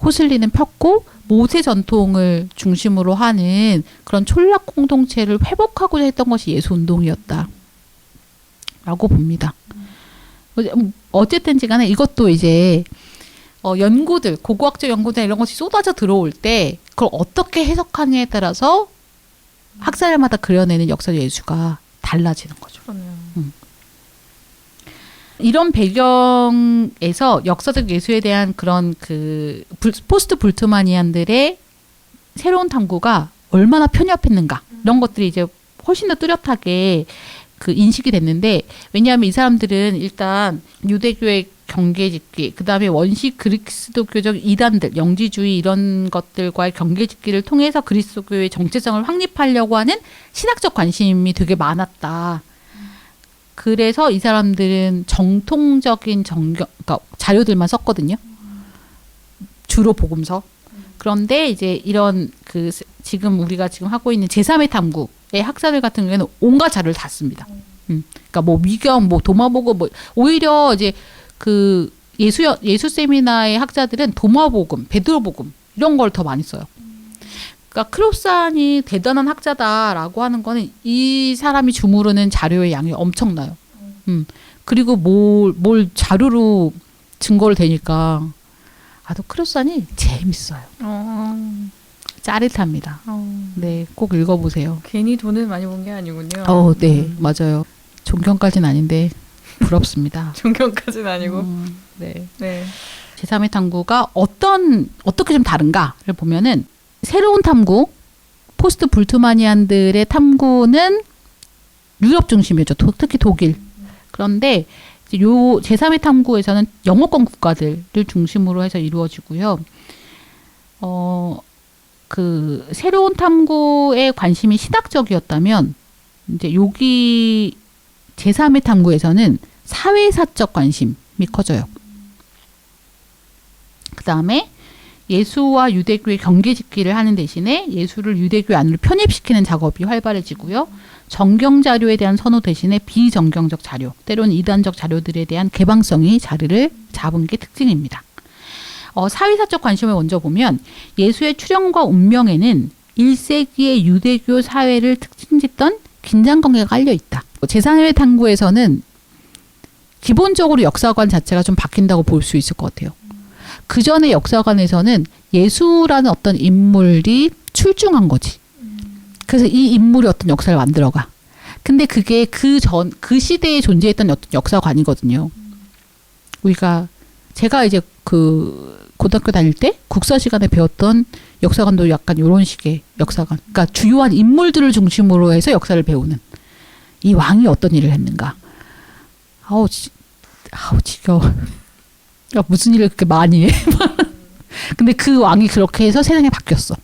호슬리는 폈고 모세 전통을 중심으로 하는 그런 촌락 공동체를 회복하고자 했던 것이 예수 운동이었다. 라고 봅니다. 어쨌든지 간에 이것도 이제 연구들, 고고학적 연구들 이런 것이 쏟아져 들어올 때 그걸 어떻게 해석하느냐에 따라서 학자들마다 그려내는 역사적 예수가 달라지는 거죠. 그러네요. 이런 배경에서 역사적 예수에 대한 그런 그 포스트 불트마니안들의 새로운 탐구가 얼마나 편협했는가 이런 것들이 이제 훨씬 더 뚜렷하게 그 인식이 됐는데 왜냐하면 이 사람들은 일단 유대교의 경계짓기 그다음에 원시 그리스도교적 이단들 영지주의 이런 것들과의 경계짓기를 통해서 그리스도교의 정체성을 확립하려고 하는 신학적 관심이 되게 많았다. 그래서 이 사람들은 정통적인 그러니까 자료들만 썼거든요. 주로 복음서. 그런데 이제 이런 그 지금 우리가 지금 하고 있는 제3의 탐구의 학자들 같은 경우에는 온갖 자료를 다 씁니다. 그러니까 뭐 미경, 뭐 도마복음, 뭐 오히려 이제 그 예수 세미나의 학자들은 도마복음, 베드로복음 이런 걸 더 많이 써요. 그러니까 크로스안이 대단한 학자다라고 하는 거는 이 사람이 주무르는 자료의 양이 엄청나요. 그리고 뭘 자료로 증거를 대니까 또 크로스안이 재밌어요. 짜릿합니다. 네, 꼭 읽어보세요. 괜히 돈을 많이 번 게 아니군요. 네, 맞아요. 존경까지는 아닌데 부럽습니다. 존경까지는 아니고. 네. 네. 제3의 탐구가 어떻게 좀 다른가를 보면은 새로운 탐구, 포스트 불트마니안들의 탐구는 유럽 중심이었죠. 특히 독일. 그런데 이제 요 제3의 탐구에서는 영어권 국가들을 중심으로 해서 이루어지고요. 그 새로운 탐구에 관심이 신학적이었다면 이제 여기 제3의 탐구에서는 사회사적 관심이 커져요. 그 다음에 예수와 유대교의 경계짓기를 하는 대신에 예수를 유대교 안으로 편입시키는 작업이 활발해지고요. 정경 자료에 대한 선호 대신에 비정경적 자료, 때로는 이단적 자료들에 대한 개방성이 자리를 잡은 게 특징입니다. 사회사적 관심을 먼저 보면 예수의 출현과 운명에는 1세기의 유대교 사회를 특징짓던 긴장관계가 깔려 있다. 제3의 탐구에서는 기본적으로 역사관 자체가 좀 바뀐다고 볼 수 있을 것 같아요. 그 전에 역사관에서는 예수라는 어떤 인물이 출중한 거지. 그래서 이 인물이 어떤 역사를 만들어가. 근데 그게 그 시대에 존재했던 어떤 역사관이거든요. 제가 이제 그 고등학교 다닐 때 국사 시간에 배웠던 역사관도 약간 이런 식의 역사관. 그러니까 주요한 인물들을 중심으로 해서 역사를 배우는. 이 왕이 어떤 일을 했는가. 아우 지겨워. 야, 무슨 일을 그렇게 많이 해. 근데 그 왕이 그렇게 해서 세상이 바뀌었어.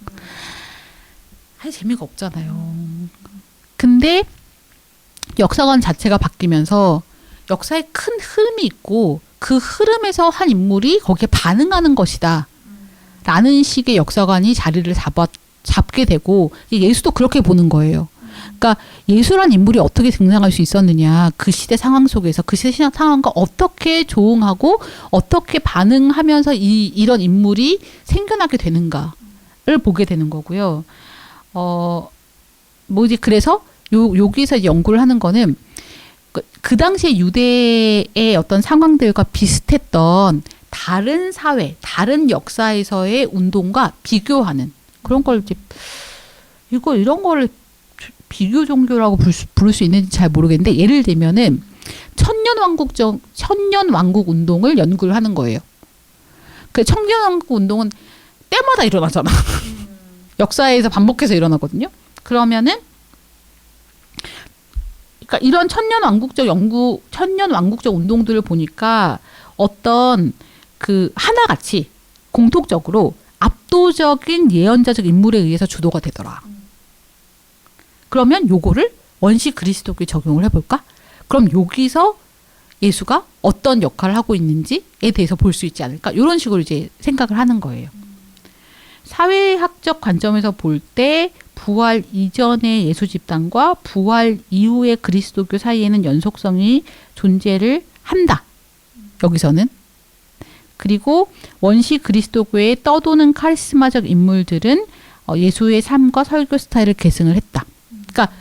재미가 없잖아요. 근데 역사관 자체가 바뀌면서 역사에 큰 흐름이 있고 그 흐름에서 한 인물이 거기에 반응하는 것이다. 라는 식의 역사관이 자리를 잡게 되고 예수도 그렇게 보는 거예요. 그러니까 예수란 인물이 어떻게 등장할 수 있었느냐. 그 시대 상황 속에서 그 시대 상황과 어떻게 조응하고 어떻게 반응하면서 이런 인물이 생겨나게 되는가를 보게 되는 거고요. 그래서 여기서 연구를 하는 거는 그 당시에 유대의 어떤 상황들과 비슷했던 다른 사회, 다른 역사에서의 운동과 비교하는 그런 걸 이제 이런 거를 비교 종교라고 부를 수 있는지 잘 모르겠는데 예를 들면은 천년 왕국 운동을 연구를 하는 거예요. 그 천년 왕국 운동은 때마다 일어나잖아. 역사에서 반복해서 일어나거든요. 그러면은 그러니까 이런 천년 왕국적 운동들을 보니까 어떤 그 하나같이 공통적으로 압도적인 예언자적 인물에 의해서 주도가 되더라. 그러면 요거를 원시 그리스도교에 적용을 해볼까? 그럼 여기서 예수가 어떤 역할을 하고 있는지에 대해서 볼 수 있지 않을까? 이런 식으로 이제 생각을 하는 거예요. 사회학적 관점에서 볼 때 부활 이전의 예수 집단과 부활 이후의 그리스도교 사이에는 연속성이 존재를 한다. 여기서는. 그리고 원시 그리스도교에 떠도는 카리스마적 인물들은 예수의 삶과 설교 스타일을 계승을 했다. 그러니까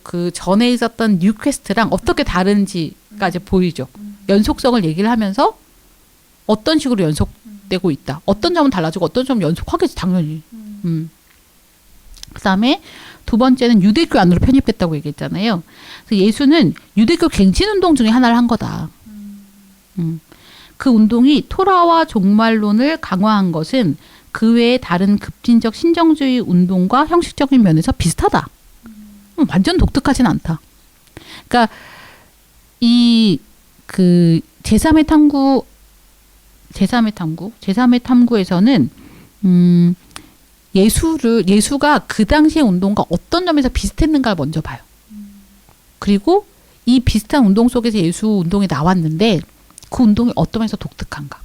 그 전에 있었던 뉴퀘스트랑 어떻게 다른지가 이제 보이죠. 연속성을 얘기를 하면서 어떤 식으로 연속되고 있다. 어떤 점은 달라지고 어떤 점은 연속하겠지 당연히. 그다음에 두 번째는 유대교 안으로 편입됐다고 얘기했잖아요. 그래서 예수는 유대교 갱신운동 중에 하나를 한 거다. 그 운동이 토라와 종말론을 강화한 것은 그 외에 다른 급진적 신정주의 운동과 형식적인 면에서 비슷하다. 완전 독특하진 않다. 그러니까 그 제3의 탐구에서는 예수가 그 당시의 운동과 어떤 점에서 비슷했는가를 먼저 봐요. 그리고 이 비슷한 운동 속에서 예수 운동이 나왔는데 그 운동이 어떤 면에서 독특한가.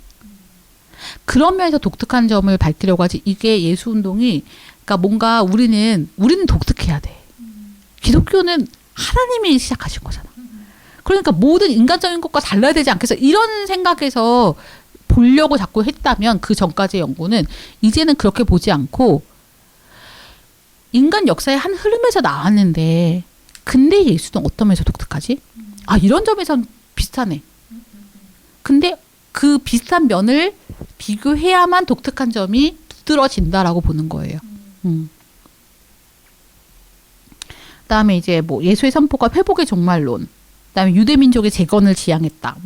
그런 면에서 독특한 점을 밝히려고 하지. 이게 예수 운동이 그러니까 뭔가 우리는 독특해야 돼. 기독교는 하나님이 시작하신 거잖아. 그러니까 모든 인간적인 것과 달라야 되지 않겠어? 이런 생각에서 보려고 자꾸 했다면 그 전까지의 연구는 이제는 그렇게 보지 않고 인간 역사의 한 흐름에서 나왔는데 근데 예수는 어떤 면에서 독특하지? 이런 점에선 비슷하네. 근데 그 비슷한 면을 비교해야만 독특한 점이 두드러진다라고 보는 거예요. 그다음에 이제 뭐 예수의 선포가 회복의 종말론, 그다음에 유대 민족의 재건을 지향했다,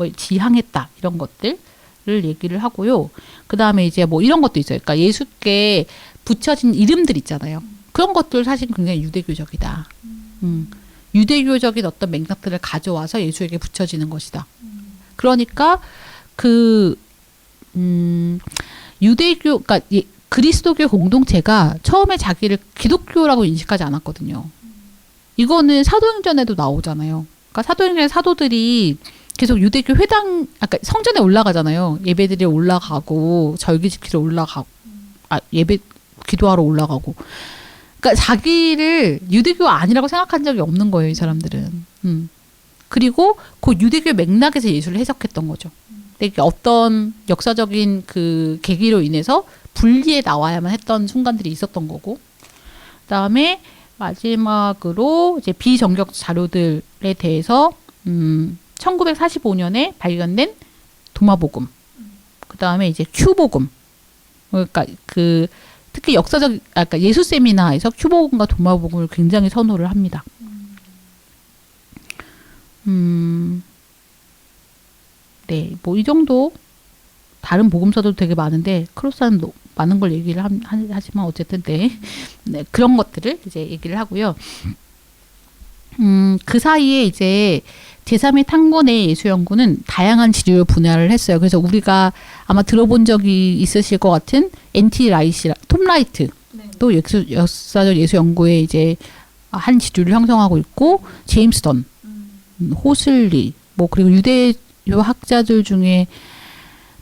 이런 것들을 얘기를 하고요. 그다음에 이제 뭐 이런 것도 있어요. 그러니까 예수께 붙여진 이름들 있잖아요. 그런 것들 사실 굉장히 유대교적이다. 유대교적인 어떤 맥락들을 가져와서 예수에게 붙여지는 것이다. 그러니까 유대교, 그러니까 그리스도교 공동체가 처음에 자기를 기독교라고 인식하지 않았거든요. 이거는 사도행전에도 나오잖아요. 그러니까 사도행전의 사도들이 계속 유대교 회당, 아까 성전에 올라가잖아요. 예배드리러 올라가고 절기 지키러 올라가고, 예배 기도하러 올라가고. 그러니까 자기를 유대교 아니라고 생각한 적이 없는 거예요, 이 사람들은. 그리고 그 유대교 맥락에서 예수를 해석했던 거죠. 근데 어떤 역사적인 그 계기로 인해서 분리해 나와야만 했던 순간들이 있었던 거고. 그다음에 마지막으로 이제 비정격 자료들에 대해서 1945년에 발견된 도마복음. 그다음에 이제 큐복음. 그러니까 특히 그러니까 예수 세미나에서 큐복음과 도마복음을 굉장히 선호를 합니다. 네, 뭐 이 정도. 다른 복음서도 되게 많은데 크로스는 많은 걸 얘기를 하지만 어쨌든 네, 그런 것들을 이제 얘기를 하고요. 그 사이에 이제 제3의 탐구의 예수연구는 다양한 지류를 분야를 했어요. 그래서 우리가 아마 들어본 적이 있으실 것 같은 NT 라이시, 톰 라이트 또 역사적 예수연구에 이제 한 지류를 형성하고 있고, 제임스 던, 호슬리, 뭐 그리고 유대교 학자들 중에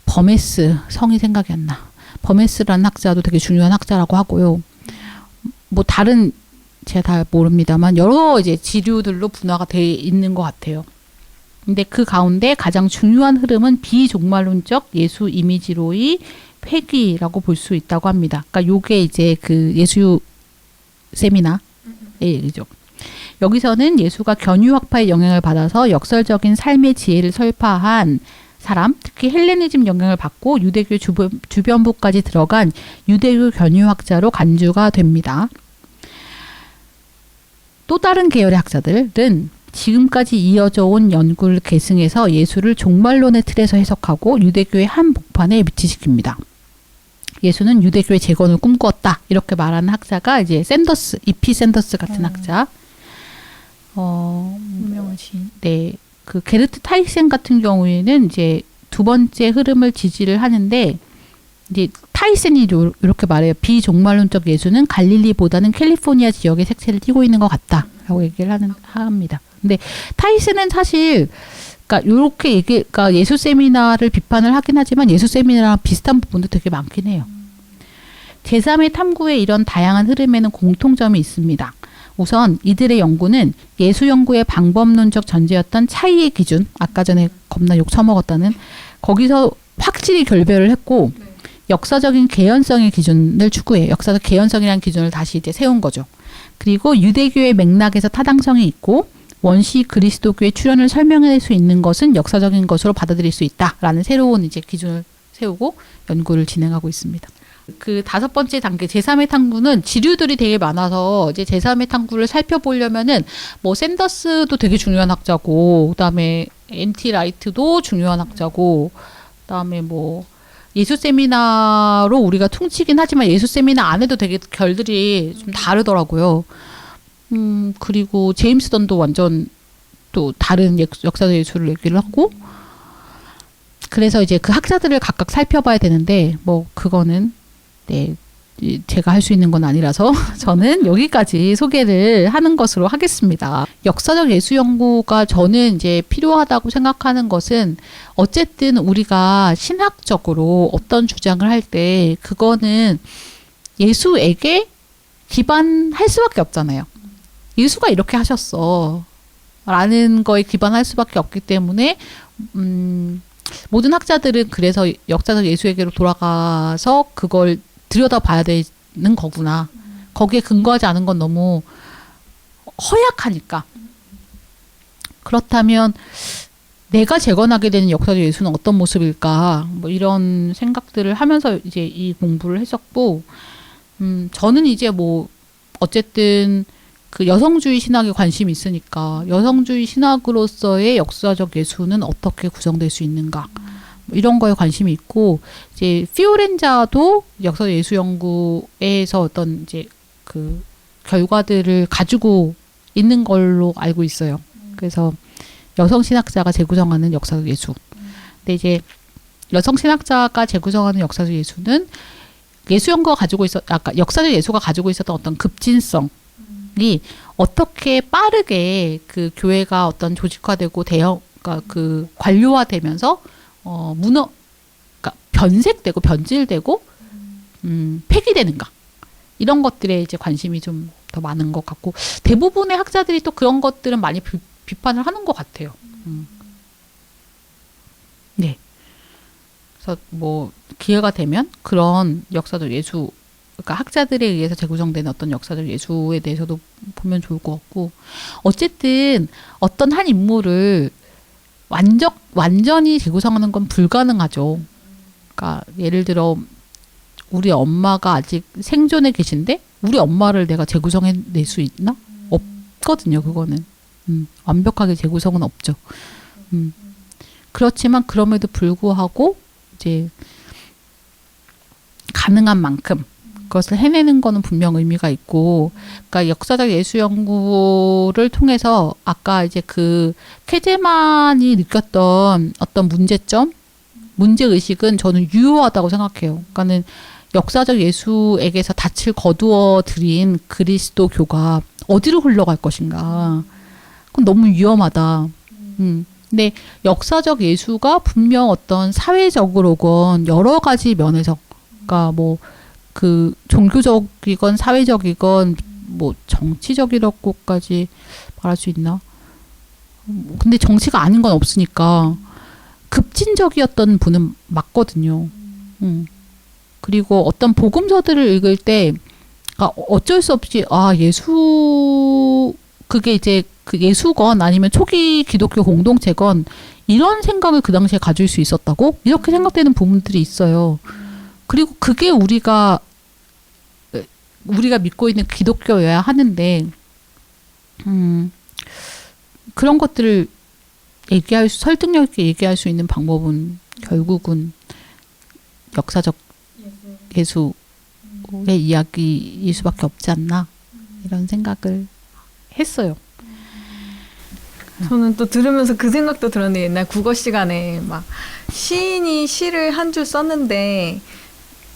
버메스, 성이 생각이 안 나. 버메스라는 학자도 되게 중요한 학자라고 하고요. 뭐 다른 제가 다 모릅니다만 여러 이제 지류들로 분화가 돼 있는 것 같아요. 근데 그 가운데 가장 중요한 흐름은 비종말론적 예수 이미지로의 회귀라고 볼 수 있다고 합니다. 그러니까 요게 이제 그 예수 세미나의 얘기죠. 여기서는 예수가 견유학파의 영향을 받아서 역설적인 삶의 지혜를 설파한 사람, 특히 헬레니즘 영향을 받고 유대교 주변부까지 들어간 유대교 견유학자로 간주가 됩니다. 또 다른 계열의 학자들은 지금까지 이어져 온 연구를 계승해서 예수를 종말론의 틀에서 해석하고 유대교의 한 복판에 위치시킵니다. 예수는 유대교의 재건을 꿈꾸었다, 이렇게 말하는 학자가 이제 샌더스, E.P. 샌더스 같은 학자. 유명하신. 네. 그 게르트 타이센 같은 경우에는 이제 두 번째 흐름을 지지를 하는데, 이제 타이센이 이렇게 말해요. 비종말론적 예수는 갈릴리보다는 캘리포니아 지역의 색채를 띠고 있는 것 같다라고 얘기를 합니다. 근데 타이센은 사실 그러니까 요렇게 그러니까 예수 세미나를 비판을 하긴 하지만 예수 세미나랑 비슷한 부분도 되게 많긴 해요. 제3의 탐구의 이런 다양한 흐름에는 공통점이 있습니다. 우선 이들의 연구는 예수 연구의 방법론적 전제였던 차이의 기준, 아까 전에 겁나 욕 처먹었다는 거기서 확실히 결별을 했고, 역사적인 개연성의 기준을 추구해요. 역사적 개연성이라는 기준을 다시 이제 세운 거죠. 그리고 유대교의 맥락에서 타당성이 있고 원시 그리스도교의 출현을 설명할 수 있는 것은 역사적인 것으로 받아들일 수 있다라는 새로운 이제 기준을 세우고 연구를 진행하고 있습니다. 그 다섯 번째 단계 제3의 탐구는 지류들이 되게 많아서 이제 제3의 탐구를 살펴보려면은 뭐 샌더스도 되게 중요한 학자고, 그다음에 NT 라이트도 중요한 학자고, 그다음에 뭐 예수 세미나로 우리가 퉁치긴 하지만 예수 세미나 안에도 되게 결들이 좀 다르더라고요. 그리고 제임스 던도 완전 또 다른 역사적 예술을 얘기를 하고, 그래서 이제 그 학자들을 각각 살펴봐야 되는데 뭐 그거는 네, 제가 할 수 있는 건 아니라서 저는 여기까지 소개를 하는 것으로 하겠습니다. 역사적 예수 연구가 저는 이제 필요하다고 생각하는 것은 어쨌든 우리가 신학적으로 어떤 주장을 할 때 그거는 예수에게 기반할 수밖에 없잖아요. 예수가 이렇게 하셨어 라는 거에 기반할 수밖에 없기 때문에 모든 학자들은 그래서 역사적 예수에게로 돌아가서 그걸 들여다봐야 되는 거구나. 거기에 근거하지 않은 건 너무 허약하니까. 그렇다면 내가 재건하게 되는 역사적 예수는 어떤 모습일까? 뭐 이런 생각들을 하면서 이제 이 공부를 했었고, 저는 이제 뭐 어쨌든 그 여성주의 신학에 관심이 있으니까 여성주의 신학으로서의 역사적 예수는 어떻게 구성될 수 있는가? 이런 거에 관심이 있고, 이제 피오렌자도 역사 예수 연구에서 어떤 이제 그 결과들을 가지고 있는 걸로 알고 있어요. 그래서 여성 신학자가 재구성하는 역사적 예수. 근데 이제 여성 신학자가 재구성하는 역사적 예수는 예수 연구가 가지고 아까 역사적 예수가 가지고 있었던 어떤 급진성이 어떻게 빠르게 그 교회가 어떤 조직화되고 그러니까 그 관료화되면서 그러니까 변색되고 변질되고 폐기되는가, 이런 것들에 이제 관심이 좀 더 많은 것 같고, 대부분의 학자들이 또 그런 것들은 많이 비판을 하는 것 같아요. 네. 그래서 뭐 기회가 되면 그런 역사적 예수, 그러니까 학자들에 의해서 재구성된 어떤 역사적 예수에 대해서도 보면 좋을 것 같고, 어쨌든 어떤 한 인물을 완전히 재구성하는 건 불가능하죠. 그러니까 예를 들어 우리 엄마가 아직 생존에 계신데 우리 엄마를 내가 재구성해낼 수 있나? 없거든요. 그거는 완벽하게 재구성은 없죠. 그렇지만 그럼에도 불구하고 이제 가능한 만큼 그것을 해내는 거는 분명 의미가 있고, 그러니까 역사적 예수 연구를 통해서 아까 이제 그 케제만이 느꼈던 어떤 문제점, 문제 의식은 저는 유효하다고 생각해요. 그러니까는 역사적 예수에게서 닻을 거두어 들인 그리스도교가 어디로 흘러갈 것인가? 그건 너무 위험하다. 근데 역사적 예수가 분명 어떤 사회적으로건 여러 가지 면에서, 그러니까 뭐 그 종교적이건 사회적이건 뭐 정치적이라고까지 말할 수 있나? 근데 정치가 아닌 건 없으니까 급진적이었던 분은 맞거든요. 그리고 어떤 복음서들을 읽을 때, 그러니까 어쩔 수 없이 예수, 그게 이제 그 예수건 아니면 초기 기독교 공동체건 이런 생각을 그 당시에 가질 수 있었다고 이렇게 생각되는 부분들이 있어요. 그리고 그게 우리가 믿고 있는 기독교여야 하는데, 그런 것들을 설득력 있게 얘기할 수 있는 방법은 결국은 역사적 예수의 이야기일 수밖에 없지 않나, 이런 생각을 했어요. 저는 또 들으면서 그 생각도 들었는데, 옛날 국어 시간에 막 시인이 시를 한 줄 썼는데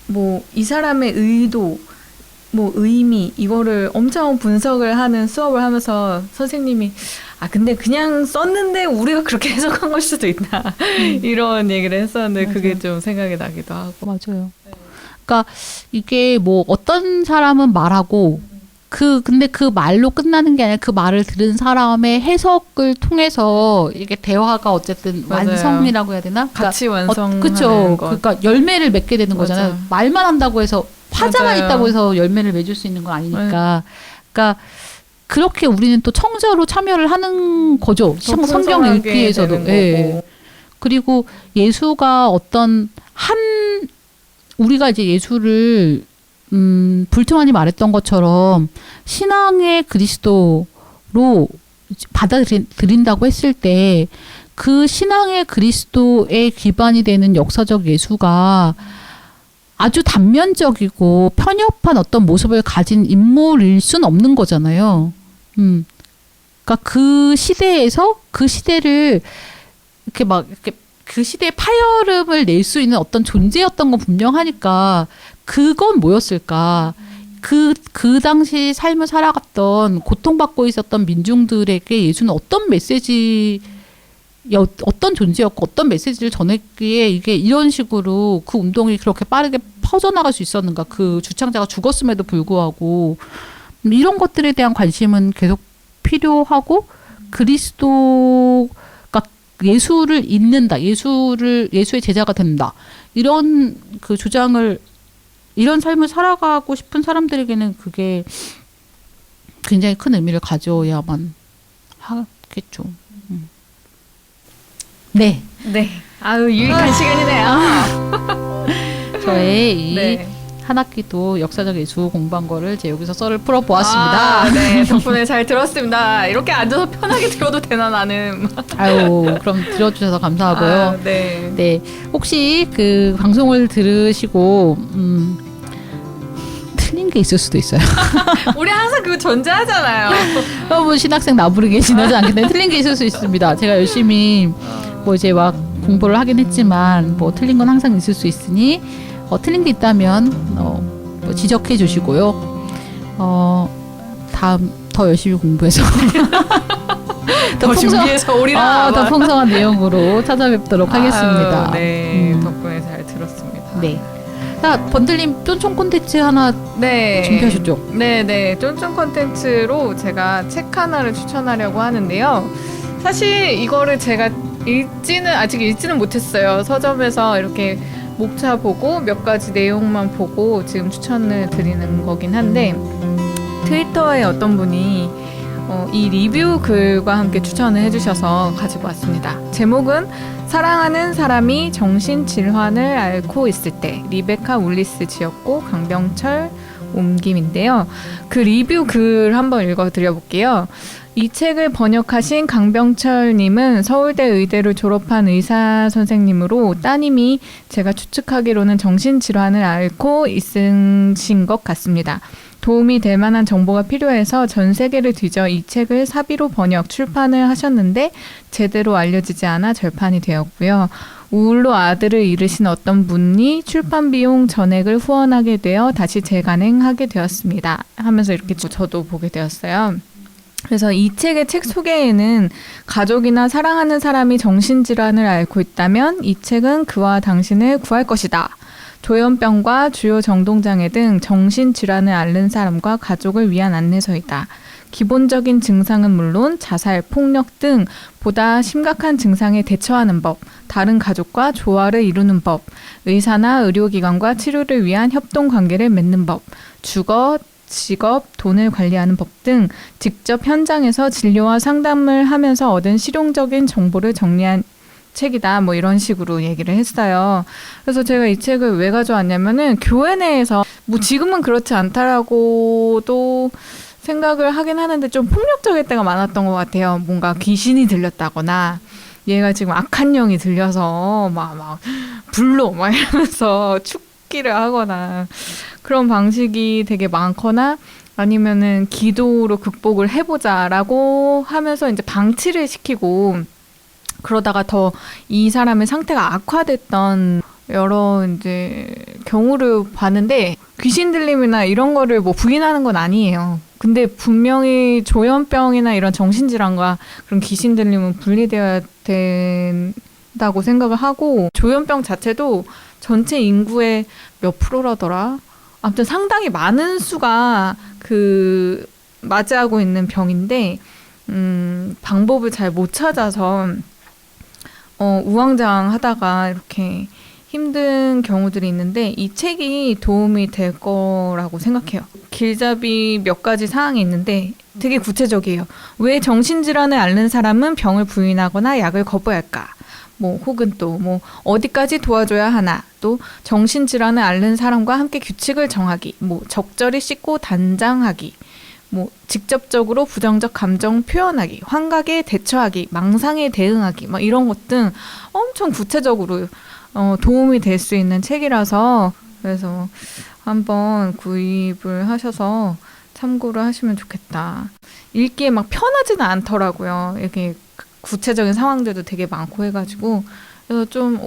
뭐 이 사람의 의도, 뭐 의미, 이거를 엄청 분석을 하는 수업을 하면서 선생님이 근데 그냥 썼는데 우리가 그렇게 해석한 걸 수도 있다 이런 얘기를 했었는데, 맞아요. 그게 좀 생각이 나기도 하고. 맞아요. 그러니까 이게 뭐 어떤 사람은 말하고 근데 그 말로 끝나는 게 아니라 그 말을 들은 사람의 해석을 통해서 이게 대화가 어쨌든 맞아요. 완성이라고 해야 되나? 같이 완성하는 그쵸. 것. 그러니까 열매를 맺게 되는 거잖아요. 맞아요. 말만 한다고 해서 파자만 맞아요. 있다고 해서 열매를 맺을 수 있는 건 아니니까. 그러니까 그렇게 우리는 또 청자로 참여를 하는 거죠. 성경 읽기에서도. 예. 그리고 예수가 우리가 이제 예수를 불트만이 말했던 것처럼 신앙의 그리스도로 받아들인다고 했을 때 그 신앙의 그리스도의 기반이 되는 역사적 예수가 아주 단면적이고 편협한 어떤 모습을 가진 인물일 순 없는 거잖아요. 그러니까 그 시대에서 그 시대를 이렇게 그 시대의 파열음을 낼 수 있는 어떤 존재였던 건 분명하니까, 그건 뭐였을까? 그 당시 삶을 살아갔던, 고통받고 있었던 민중들에게 예수는 어떤 존재였고 어떤 메시지를 전했기에 이게 이런 식으로 그 운동이 그렇게 빠르게 퍼져나갈 수 있었는가? 그 주창자가 죽었음에도 불구하고 이런 것들에 대한 관심은 계속 필요하고, 그리스도가 예수를 잇는다, 예수의 제자가 된다, 이런 그 주장을, 이런 삶을 살아가고 싶은 사람들에게는 그게 굉장히 큰 의미를 가져야만 하겠죠. 네. 네. 유익한 시간이네요. 저의 이 네. 한 학기도 역사적 예수 공부한 거를 이제 여기서 썰을 풀어보았습니다. 네. 덕분에 잘 들었습니다. 이렇게 앉아서 편하게 들어도 되나, 나는. 그럼 들어주셔서 감사하고요. 네. 네. 혹시 그 방송을 들으시고, 틀린 게 있을 수도 있어요. 우리 항상 그거 전제하잖아요. 뭐 신학생 나부르게 지나지 않기 때문에 틀린 게 있을 수 있습니다. 제가 열심히 뭐 이제 막 공부를 하긴 했지만 뭐 틀린 건 항상 있을 수 있으니 틀린 게 있다면 뭐 지적해 주시고요. 다음 더 열심히 공부해서 더 준비해서 오리라. 더 풍성한 내용으로 찾아뵙도록 하겠습니다. 네. 덕분에 잘 들었습니다. 네. 자, 번들님 쫀쫀 콘텐츠 하나 준비하셨죠? 네. 쫀쫀 콘텐츠로 제가 책 하나를 추천하려고 하는데요. 사실 이거를 제가 아직 읽지는 못했어요. 서점에서 이렇게 목차 보고 몇 가지 내용만 보고 지금 추천을 드리는 거긴 한데, 트위터에 어떤 분이 이 리뷰 글과 함께 추천을 해주셔서 가지고 왔습니다. 제목은 사랑하는 사람이 정신질환을 앓고 있을 때, 리베카 울리스 지었고 강병철 옮김인데요. 그 리뷰 글 한번 읽어드려볼게요. 이 책을 번역하신 강병철님은 서울대 의대를 졸업한 의사 선생님으로 따님이 제가 추측하기로는 정신질환을 앓고 있으신 것 같습니다. 도움이 될 만한 정보가 필요해서 전 세계를 뒤져 이 책을 사비로 번역, 출판을 하셨는데 제대로 알려지지 않아 절판이 되었고요. 우울로 아들을 잃으신 어떤 분이 출판 비용 전액을 후원하게 되어 다시 재간행하게 되었습니다. 하면서 이렇게 저도 보게 되었어요. 그래서 이 책의 책 소개에는 가족이나 사랑하는 사람이 정신질환을 앓고 있다면 이 책은 그와 당신을 구할 것이다. 조현병과 주요 정동장애 등 정신질환을 앓는 사람과 가족을 위한 안내서이다. 기본적인 증상은 물론 자살, 폭력 등 보다 심각한 증상에 대처하는 법, 다른 가족과 조화를 이루는 법, 의사나 의료기관과 치료를 위한 협동관계를 맺는 법, 주거, 직업, 돈을 관리하는 법 등 직접 현장에서 진료와 상담을 하면서 얻은 실용적인 정보를 정리한 책이다. 뭐 이런 식으로 얘기를 했어요. 그래서 제가 이 책을 왜 가져왔냐면은 교회 내에서 뭐 지금은 그렇지 않다라고도 생각을 하긴 하는데 좀 폭력적일 때가 많았던 것 같아요. 뭔가 귀신이 들렸다거나 얘가 지금 악한 영이 들려서 막 불로 막 이러면서 축기를 하거나 그런 방식이 되게 많거나 아니면은 기도로 극복을 해보자라고 하면서 이제 방치를 시키고 그러다가 더 이 사람의 상태가 악화됐던 여러 이제 경우를 봤는데 귀신 들림이나 이런 거를 뭐 부인하는 건 아니에요. 근데 분명히 조현병이나 이런 정신질환과 그런 귀신 들림은 분리되어야 된다고 생각을 하고 조현병 자체도 전체 인구의 몇 프로라더라? 아무튼 상당히 많은 수가 맞이하고 있는 병인데 방법을 잘 못 찾아서 우왕좌왕하다가 이렇게 힘든 경우들이 있는데 이 책이 도움이 될 거라고 생각해요. 길잡이 몇 가지 사항이 있는데 되게 구체적이에요. 왜 정신질환을 앓는 사람은 병을 부인하거나 약을 거부할까? 뭐 혹은 또 뭐 어디까지 도와줘야 하나? 또 정신질환을 앓는 사람과 함께 규칙을 정하기, 뭐 적절히 씻고 단장하기, 뭐 직접적으로 부정적 감정 표현하기, 환각에 대처하기, 망상에 대응하기, 막 이런 것 등 엄청 구체적으로 도움이 될 수 있는 책이라서 그래서 한번 구입을 하셔서 참고를 하시면 좋겠다. 읽기에 막 편하지는 않더라고요. 이렇게 구체적인 상황들도 되게 많고 해가지고 그래서 좀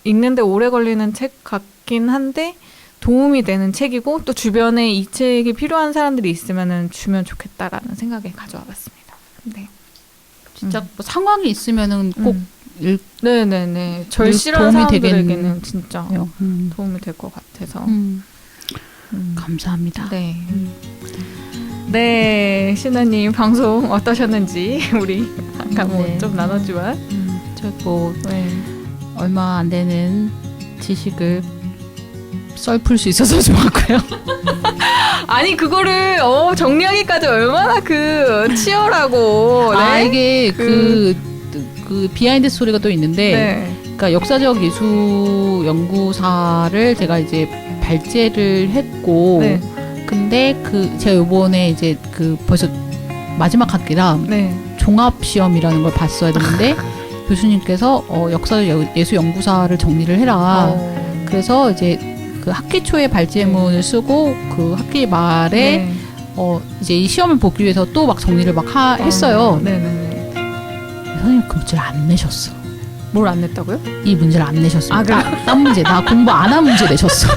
읽는데 오래 걸리는 책 같긴 한데 도움이 되는 책이고 또 주변에 이 책이 필요한 사람들이 있으면은 주면 좋겠다라는 생각에 가져와 봤습니다. 네. 진짜 뭐 상황이 있으면은 꼭 네네네. 절실한 사람들에게는 진짜 도움이 될 것 같아서. 감사합니다. 네. 네, 신하님 방송 어떠셨는지 우리 아까 뭐 좀 나눴지만 저 뭐 얼마 안 되는 지식을 썰풀 수 있어서 좋았고요. 아니 그거를 정리하기까지 얼마나 치열하고 네? 이게 그 비하인드 스토리가 또 있는데 그러니까 역사적 예수 연구사를 제가 이제 발제를 했고 근데 제가 요번에 이제 벌써 마지막 학기라 종합 시험이라는 걸 봤어야 되는데 교수님께서 역사적 예수 연구사를 정리를 해라. 그래서 이제 그 학기 초에 발제문을 쓰고 그 학기 말에 이제 이 시험을 보기 위해서 또 막 정리를 막 했어요. 선생님 그 문제를 안 내셨어. 뭘 안 냈다고요? 이 문제를 안 내셨어요. 그래? 딴 문제. 나 공부 안 한 문제 내셨어.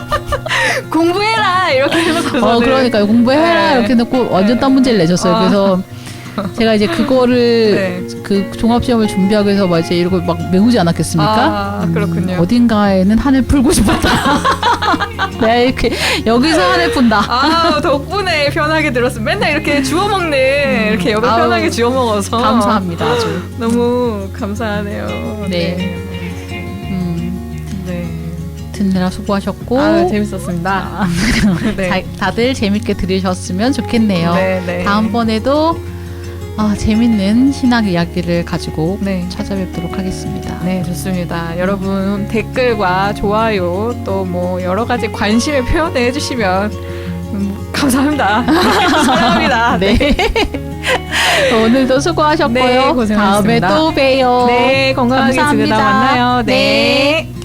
공부해라 이렇게 해놓고 그러니까요. 공부해라 이렇게 해놓고 완전 딴 문제를 내셨어요. 그래서 제가 이제 그거를 그 종합시험을 준비하기 위해서 막 이제 이러고 막 외우지 않았겠습니까? 그렇군요. 어딘가에는 한을 풀고 싶었다. 내가 이렇게 여기서 한을 푼다. 덕분에 편하게 들었어. 맨날 이렇게 주워 먹네. 이렇게 옆에 편하게 주워 먹어서. 감사합니다. 아주. 너무 감사하네요. 네. 듣느라 수고하셨고. 재밌었습니다. 다들 재밌게 들으셨으면 좋겠네요. 다음번에도 재밌는 신학 이야기를 가지고 네. 찾아뵙도록 하겠습니다. 네, 좋습니다. 여러분 댓글과 좋아요 또 뭐 여러 가지 관심을 표현해 주시면 감사합니다. 사랑합니다. 네. 오늘도 수고하셨고요. 네, 고생하셨습니다. 다음에 또 봬요. 네, 건강하게 지내다 감사합니다. 만나요. 네. 네.